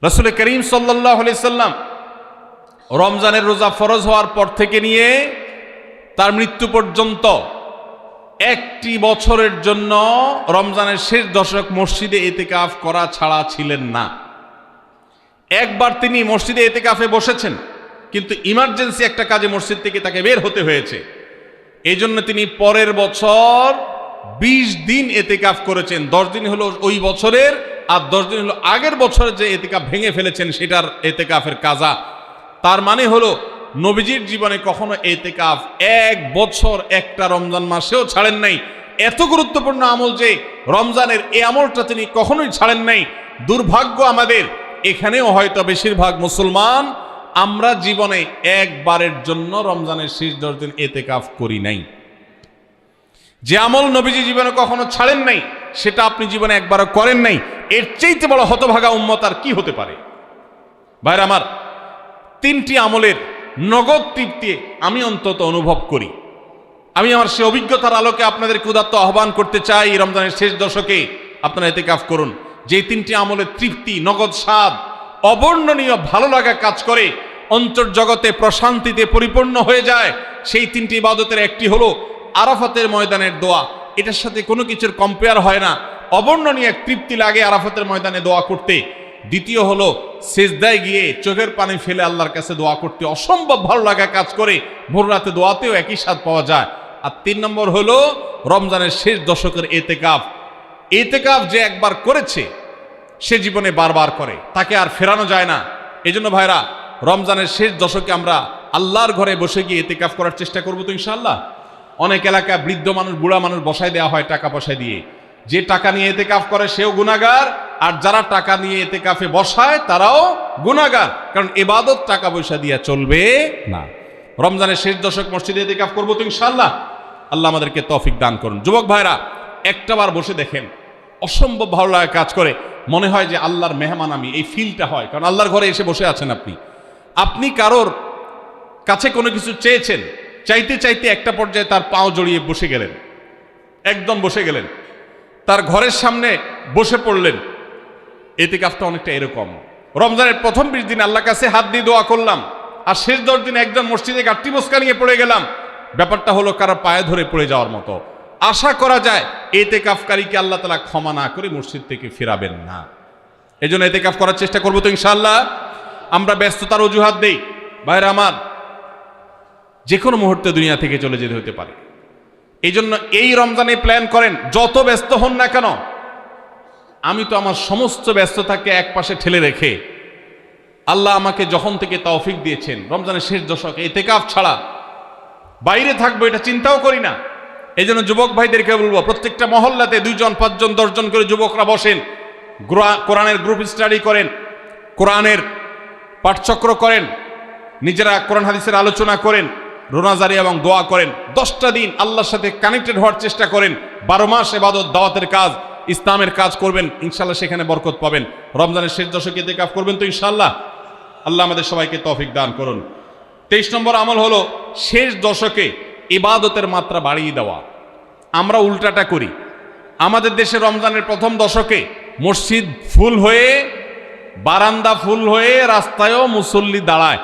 রাসূল করিম সাল্লাল্লাহু আলাইহি সাল্লাম রমজানের রোজা ফরজ হওয়ার পর থেকে নিয়ে তার মৃত্যু পর্যন্ত 1টি বছরের জন্য রমজানের শেষ দশক মসজিদে ইতিকাফ করা ছাড়া ছিলেন না। একবার তিনি মসজিদে ইতিকাফে বসেছেন, কিন্তু ইমার্জেন্সি একটা কাজে মসজিদ থেকে তাকে বের হতে হয়েছে। এই জন্য তিনি পরের বছর 20 দিন ইতিকাফ করেছেন। 10 দিন হলো ওই বছরের, আর 10 দিন হলো আগের বছরে যে ইতিকাফ ভেঙে ফেলেছেন সেটার ইতিকাফের কাজা। তার মানে হলো নবীজির জীবনে কখনো ইতিকাফ 1 বছর একটা রমজান মাসেও ছাড়েন নাই। এত গুরুত্বপূর্ণ আমল যে রমজানের এই আমলটা তিনি কখনোই ছাড়েন নাই। দুর্ভাগ্য আমাদের, এখানেও হয়তো বেশিরভাগ মুসলমান আমরা জীবনে একবারের জন্য রমজানের শেষ 10 দিন ইতিকাফ করি নাই। যে আমল নবীজি জীবনে কখনো ছাড়েন নাই সেটা আপনি জীবনে একবারও করেন নাই। এর চাইতে বড় হতভাগা উম্মত আর কি হতে পারে? ভাইরা আমার, 3টি আমলের নগদ তৃপ্তি আমি অন্তত অনুভব করি। আমি আমার সে অভিজ্ঞতার আলোকে আপনাদেরকে উদাত্ত আহ্বান করতে চাই, রমজানের শেষ দশকে আপনারা ইতিকাফ করুন। যে 3টি আমলের তৃপ্তি, নগদ স্বাদ অবর্ণনীয় ভালো লাগা কাজ করে, অন্তর্জগতে প্রশান্তিতে পরিপূর্ণ হয়ে যায়। সেই তিনটি ইবাদতের একটি হলো আরাফাতের ময়দানের দোয়া। এটার সাথে কোনো কিছুর কম্পেয়ার হয় না, অবর্ণনীয় এক তৃপ্তি লাগে আরাফাতের ময়দানে দোয়া করতে। দ্বিতীয় হলো সিজদায় গিয়ে চোখের পানি ফেলে আল্লাহর কাছে দোয়া করতে অসম্ভব ভালো লাগা কাজ করে, ভোর রাতে দোয়াতেও একই স্বাদ পাওয়া যায়। আর 3 নম্বর হলো রমজানের শেষ দশকের এতেকাফ। এতেকাফ যে একবার করেছে সে জীবনে বারবার করে, তাকে আর ফেরানো যায় না। এজন্য ভাইরা, রমজানের শেষ দশকে আমরা আল্লাহর ঘরে বসে গিয়ে এতেকাফ করার চেষ্টা করবো তো ইনশাআল্লাহ। অনেক এলাকায় বৃদ্ধ মানুষ, বুড়া মানুষ বসায় দেওয়া হয় টাকা পয়সা দিয়ে। যে টাকা নিয়ে এতেকাফ করে সেও গুনাহগার, আর যারা টাকা নিয়ে এতেকাফে বসায় তারাও গুনাহগার, কারণ ইবাদত টাকা পয়সা দিয়ে চলবে না। রমজানের শেষ দশক মসজিদে এতেকাফ করবো তো ইনশাআল্লাহ। আল্লাহ আমাদেরকে তৌফিক দান করুন। যুবক ভাইরা, একটাবার বসে দেখেন, অসম্ভব ভালো লাগা কাজ করে, মনে হয় যে আল্লাহর মেহমান আমি, এই ফিলটা হয়। কারণ আল্লাহর ঘরে এসে বসে আছেন আপনি কারোর কাছে কোনো কিছু চেয়েছেন, চাইতে চাইতে একটা পর্যায়ে তার পাও জড়িয়ে বসে গেলেন, একদম বসে গেলেন, তার ঘরের সামনে বসে পড়লেন। এতেকাফটা অনেকটা এরকম। রমজানের প্রথম 20 দিন আল্লাহর কাছে হাত দিয়ে দোয়া করলাম, আর শেষ 10 দিন একজন মসজিদে গাঁটটি মস্কা নিয়ে পড়ে গেলাম। ব্যাপারটা হলো কারো পায়ে ধরে পড়ে যাওয়ার মতো। আশা করা যায় এতেকাফকারীকে আল্লাহ তাআলা ক্ষমা না করে মসজিদ থেকে ফেরাবেন না। এজন্য এতেকাফ করার চেষ্টা করবো তো ইনশাআল্লাহ। আমরা ব্যস্ততার অজুহাত দেই, ভাইরা আমার, যে কোনো মুহূর্তে দুনিয়া থেকে চলে যেতে হতে পারে। এই জন্য এই রমজানে প্ল্যান করেন, যত ব্যস্ত হন না কেন। আমি তো আমার সমস্ত ব্যস্ততাকে এক পাশে ঠেলে রেখে, আল্লাহ আমাকে যখন থেকে তৌফিক দিয়েছেন রমজানের শেষ দশকে এতেকাফ ছাড়া বাইরে থাকবো এটা চিন্তাও করি না। এই জন্য যুবক ভাইদেরকে বলবো, প্রত্যেকটা মহল্লাতে 2 জন 5 জন 10 জন করে যুবকরা বসেন, কোরআনের গ্রুপ স্টাডি করেন, কোরআনের পাঠচক্র করেন, নিজেরা কোরআন হাদিসের আলোচনা করেন, রোনাজারি এবং দোয়া করেন। 10টা দিন আল্লাহর সাথে কানেক্টেড হওয়ার চেষ্টা করেন। 12 মাস ইবাদত, দাওয়াতের কাজ, ইসলামের কাজ করবেন, ইনশাআল্লাহ সেখানে বরকত পাবেন। রমজানের শেষ দশকে ইতিকাফ করবেন তো ইনশাআল্লাহ। আল্লাহ আমাদের সবাইকে তৌফিক দান করুন। 23 নম্বর আমল হলো শেষ দশকে ইবাদতের মাত্রা বাড়িয়ে দেওয়া। আমরা উল্টাটা করি। আমাদের দেশে রমজানের প্রথম দশকে মসজিদ ফুল হয়ে, বারান্দা ফুল হয়ে, রাস্তায়ও মুসল্লি দাঁড়ায়।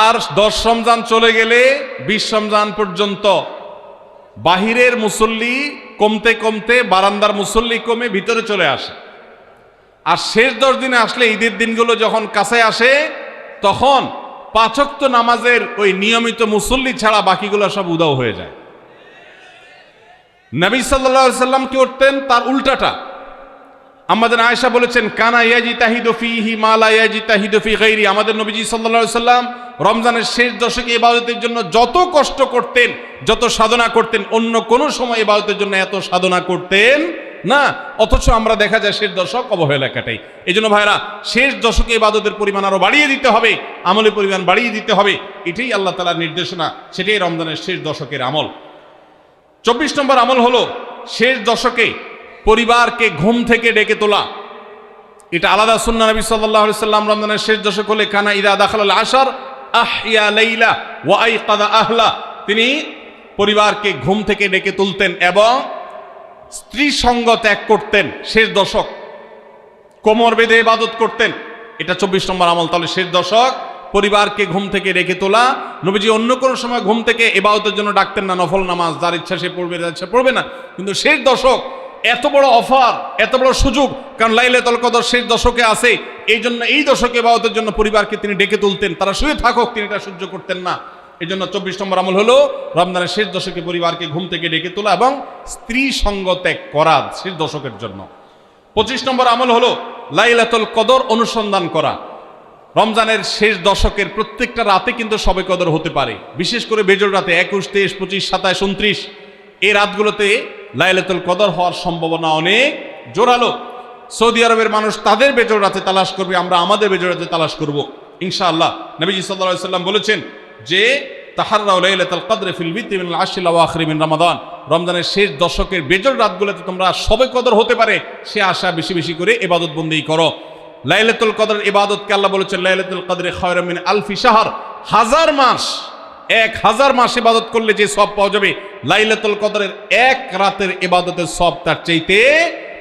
আর 10 রমজান চলে গেলে 20 রমজান পর্যন্ত বাহিরের মুসল্লি কমতে কমতে বারান্দার মুসল্লি কমে ভিতরে চলে আসে। আর শেষ 10 দিনে আসলে, ঈদের দিনগুলো যখন কাছে আসে, তখন 5 ওয়াক্ত নামাজের ওই নিয়মিত মুসল্লি ছাড়া বাকিগুলো সব উধাও হয়ে যায়। নবী সাল্লাল্লাহু আলাইহি সাল্লাম কি করতেন? তার উল্টাটা। আমাদের আয়েশা বলেছেন, কানা ইয়াজিতাহিদু ফীহি মা লা ইয়াজিতাহিদু ফী গায়রি। আমাদের নবীজি সাল্লাল্লাহু আলাইহি সাল্লাম রমজানের শেষ দশকে ইবাদতের জন্য যত কষ্ট করতেন, যত সাধনা করতেন, অন্য কোন সময় ইবাদতের জন্য এত সাধনা করতেন না। অথচ আমরা দেখা যায় শেষ দশক অবহেলা কাটাই। এই জন্য ভাইরা, শেষ দশকে ইবাদতের পরিমাণ আরো বাড়িয়ে দিতে হবে, আমলের পরিমাণ বাড়িয়ে দিতে হবে। এটাই আল্লাহ তাআলার নির্দেশনা, সেটাই রমজানের শেষ দশকের আমল। 24 নম্বর আমল হলো শেষ দশকে পরিবারকে ঘুম থেকে ডেকে তোলা। এটা আলাদা সুন্নাহ। নবী সাল্লাল্লাহু আলাইহি সাল্লাম রমজানের শেষ দশক হলে কানা ইদা দাখালাল আশর আহইয়া লাইলা ওয়া আইকাযা আহলা। তিনি পরিবারকে ঘুম থেকে ডেকে তুলতেন এবং স্ত্রী সঙ্গ ত্যাগ করতেন। শেষ দশক কোমর বেঁধে ইবাদত করতেন। এটা 24 নম্বর আমল। তাহলে শেষ দশক পরিবারকে ঘুম থেকে ডেকে তোলা। নবীজি অন্য কোনো সময় ঘুম থেকে ইবাদতের জন্য ডাকতেন না, নফল নামাজ যার ইচ্ছা সে পড়বে, যার ইচ্ছা পড়বে না। কিন্তু শেষ দশক এত বড় অফার, এত বড় সুযোগ, কারণ লাইলাতুল কদর শেষ দশকে আছে। এই জন্য এই দশকে ইবাদতের জন্য পরিবারকে তিনি ডেকে তুলতেন। তারা শুয়ে থাকুক, তিনি এটা সহ্য করতেন না। এই জন্য 24 নম্বর আমল হলো রমজানের শেষ দশকে পরিবারকে ঘুম থেকে ডেকে তোলা এবং স্ত্রী সঙ্গ ত্যাগ করা শেষ দশকের জন্য। 25 নম্বর আমল হলো লাইলাতুল কদর অনুসন্ধান করা। রমজানের শেষ দশকের প্রত্যেকটা রাতে কিন্তু শবে কদর হতে পারে, বিশেষ করে বেজোড় রাতে 21, 23, 25, 27, 29 এই রাতগুলোতে লাইলাতুল কদর হওয়ার সম্ভাবনা অনেক জোরালো। সৌদি আরবের মানুষ তাদের বেজোড় রাতে তালাশ করবে, আমরা আমাদের বেজোড় রাতে তালাশ করব ইনশাআল্লাহ। নবীজি সাল্লাল্লাহু আলাইহি সাল্লাম বলেছেন যে তাহাররাউ লাইলাতুল কদর ফিল বিতি মিনাল আশরিল আওয়াখির মিন রমাদান। রমজানের শেষ দশকের বেজোড় রাতগুলোতে তোমরা শবে কদর হতে পারে সে আশা বেশি বেশি করে ইবাদত বন্দেগী করো। লাইলাতুল কদরের ইবাদতকে আল্লাহ বলেছেন লাইলাতুল কদরে খায়রুম মিন আলফি শাহর। 1000 মাস, 1000 মাস ইবাদত করলে যে সওয়াব পাওয়া যাবে, লাইলাতুল কদরের এক রাতের ইবাদতের সওয়াব তার চাইতে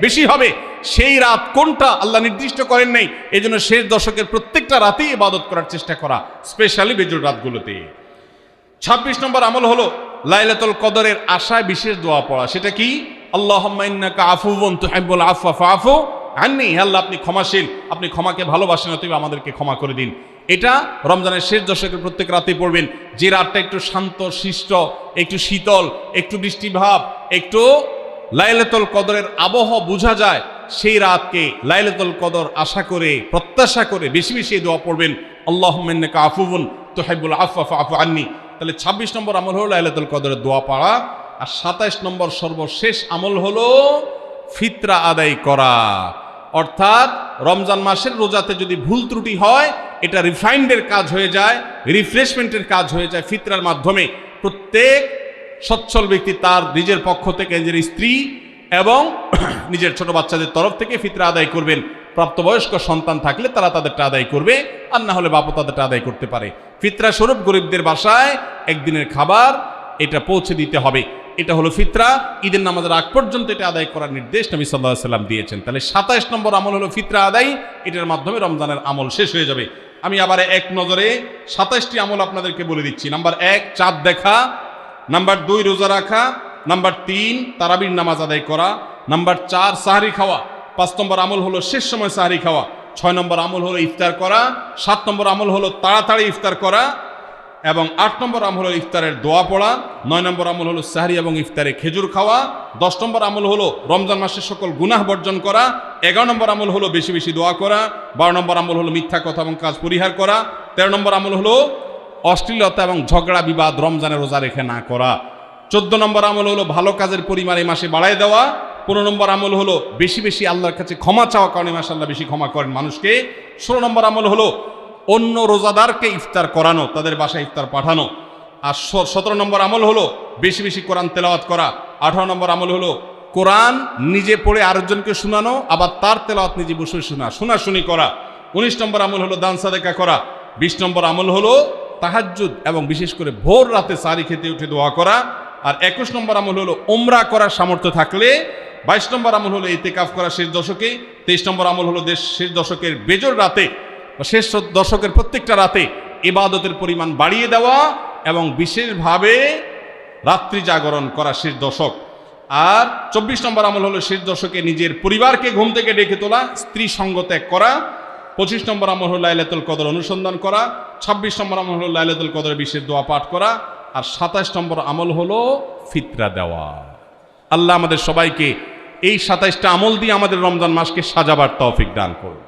বেশি হবে। সেই রাত কোনটা আল্লাহ নির্দিষ্ট করেন নাই, এই জন্য শেষ দশকের প্রত্যেকটা রাতেই ইবাদত করার চেষ্টা করা, স্পেশালি বেজুর রাতগুলোতে। 26 নম্বর আমল হলো লাইলাতুল কদরের আশায় বিশেষ দোয়া পড়া। সেটা কি? আল্লাহুম্মা ইন্নাকা আফুউন তুহিব্বুল আফওয়া ফাআফু আন্নী, আল্লাহ আপনি ক্ষমাশীল, আপনি ক্ষমাকে ভালোবাসেন, অতএব আমাদেরকে ক্ষমা করে দিন। এটা রমজানের শেষ দশকের প্রত্যেক রাতে পড়বেন। যে রাতটা একটু শান্ত শিষ্ট, একটু শীতল, একটু বৃষ্টিভাব, একটু লাইলাতুল কদরের আবহাওয়া বোঝা যায়, সেই রাতকে লাইলাতুল কদর আশা করে প্রত্যাশা করে বেশি বেশি দোয়া পড়বেন, আল্লাহুম্মা ইন্নাকা আফুউন তুহিব্বুল আফওয়া ফাআফু আন্নী। তাহলে 26 নম্বর আমল হলো লাইলাতুল কদরের দোয়া পড়া। আর 27 নম্বর সর্বশেষ আমল হলো ফিতরা আদায় করা। অর্থাৎ রমজান মাসের রোজাতে যদি ভুল ত্রুটি হয়, এটা রিফাইন্ডের কাজ হয়ে যায়, রিফ্রেশমেন্টের কাজ হয়ে যায় ফিতরার মাধ্যমে। প্রত্যেক সচ্ছল ব্যক্তি তার নিজের পক্ষ থেকে, নিজের স্ত্রী এবং নিজের ছোট বাচ্চাদের তরফ থেকে ফিতরা আদায় করবেন। প্রাপ্তবয়স্ক সন্তান থাকলে তারা তাদেরটা আদায় করবে, আর না হলে বাবা তাদেরটা আদায় করতে পারে। ফিতরা স্বরূপ গরিবদের বাসায় একদিনের খাবার এটা পৌঁছে দিতে হবে। এটা হলো ফিতরা। ঈদের নামাজের আগ পর্যন্ত এটা আদায় করার নির্দেশ নবী সাল্লাল্লাহু আলাইহি সাল্লাম দিয়েছেন। তাহলে 27 নম্বর আমল হলো ফিতরা আদায়। এটার মাধ্যমে রমজানের আমল শেষ হয়ে যাবে। আমি আবার এক নজরে 27টি আমল আপনাদেরকে বলে দিচ্ছি। নাম্বার 1 চাঁদ দেখা, নাম্বার 2 রোজা রাখা, নাম্বার 3 তারাবির নামাজ আদায় করা, নাম্বার 4 সাহরি খাওয়া, 5 নম্বর আমল হলো শেষ সময় সাহরি খাওয়া, 6 নম্বর আমল হলো ইফতার করা, 7 নম্বর আমল হলো তাড়াতাড়ি ইফতার করা, এবং 8 নম্বর আমল হলো ইফতারের দোয়া পড়া, 9 নম্বর আমল হলো সাহরি এবং ইফতারে খেজুর খাওয়া, 10 নম্বর আমল হলো রমজান মাসের সকল গুনাহ বর্জন করা, 11 নম্বর আমল হলো বেশি বেশি দোয়া করা, 12 নম্বর আমল হলো মিথ্যা কথা এবং কাজ পরিহার করা, 13 নম্বর আমল হলো অশ্লীলতা এবং ঝগড়া বিবাদ রমজানে রোজা রেখে না করা, 14 নম্বর আমল হলো ভালো কাজের পরিমাণ এই মাসে বাড়ায় দেওয়া, 15 নম্বর আমল হলো বেশি বেশি আল্লাহর কাছে ক্ষমা চাওয়া, কারণ এই মাসে আল্লাহ বেশি ক্ষমা করেন মানুষকে, 16 নম্বর আমল হলো অন্য রোজাদারকে ইফতার করানো, তাদের বাসায় ইফতার পাঠানো, আর 17 নম্বর আমল হলো বেশি বেশি কোরআন তেলাওয়াত করা, 18 নম্বর আমল হলো কোরআন নিজে পড়ে আরেকজনকে শোনানো, আবার তার তেলাওয়াত নিজে বসে শোনাশুনি করা, 19 নম্বর আমল হলো দান সাদেকা করা, 20 নম্বর আমল হলো তাহাজ্জুদ এবং বিশেষ করে ভোর রাতে সারি খেতে উঠে দোয়া করা, আর 21 নম্বর আমল হলো উমরা করার সামর্থ্য থাকলে, 22 নম্বর আমল হলো ইতিকাফ করা শেষ দশকে, 23 নম্বর আমল হলো শেষ দশকের বেজর রাতে, শেষ দশকের প্রত্যেকটা রাতে ইবাদতের পরিমাণ বাড়িয়ে দেওয়া এবং বিশেষভাবে রাত্রি জাগরণ করা শেষ দশক, আর 24 নম্বর আমল হলো শেষ দশকে নিজের পরিবারকে ঘুম থেকে ডেকে তোলা, স্ত্রী সঙ্গ ত্যাগ করা, 25 নম্বর আমল হলো লাইলাতুল কদর অনুসন্ধান করা, 26 নম্বর আমল হলো লাইলাতুল কদরের বিশেষ দোয়া পাঠ করা, আর 27 নম্বর আমল হলো ফিতরা দেওয়া। আল্লাহ আমাদের সবাইকে এই 27টা আমল দিয়ে আমাদের রমজান মাসকে সাজাবার তৌফিক দান করুন।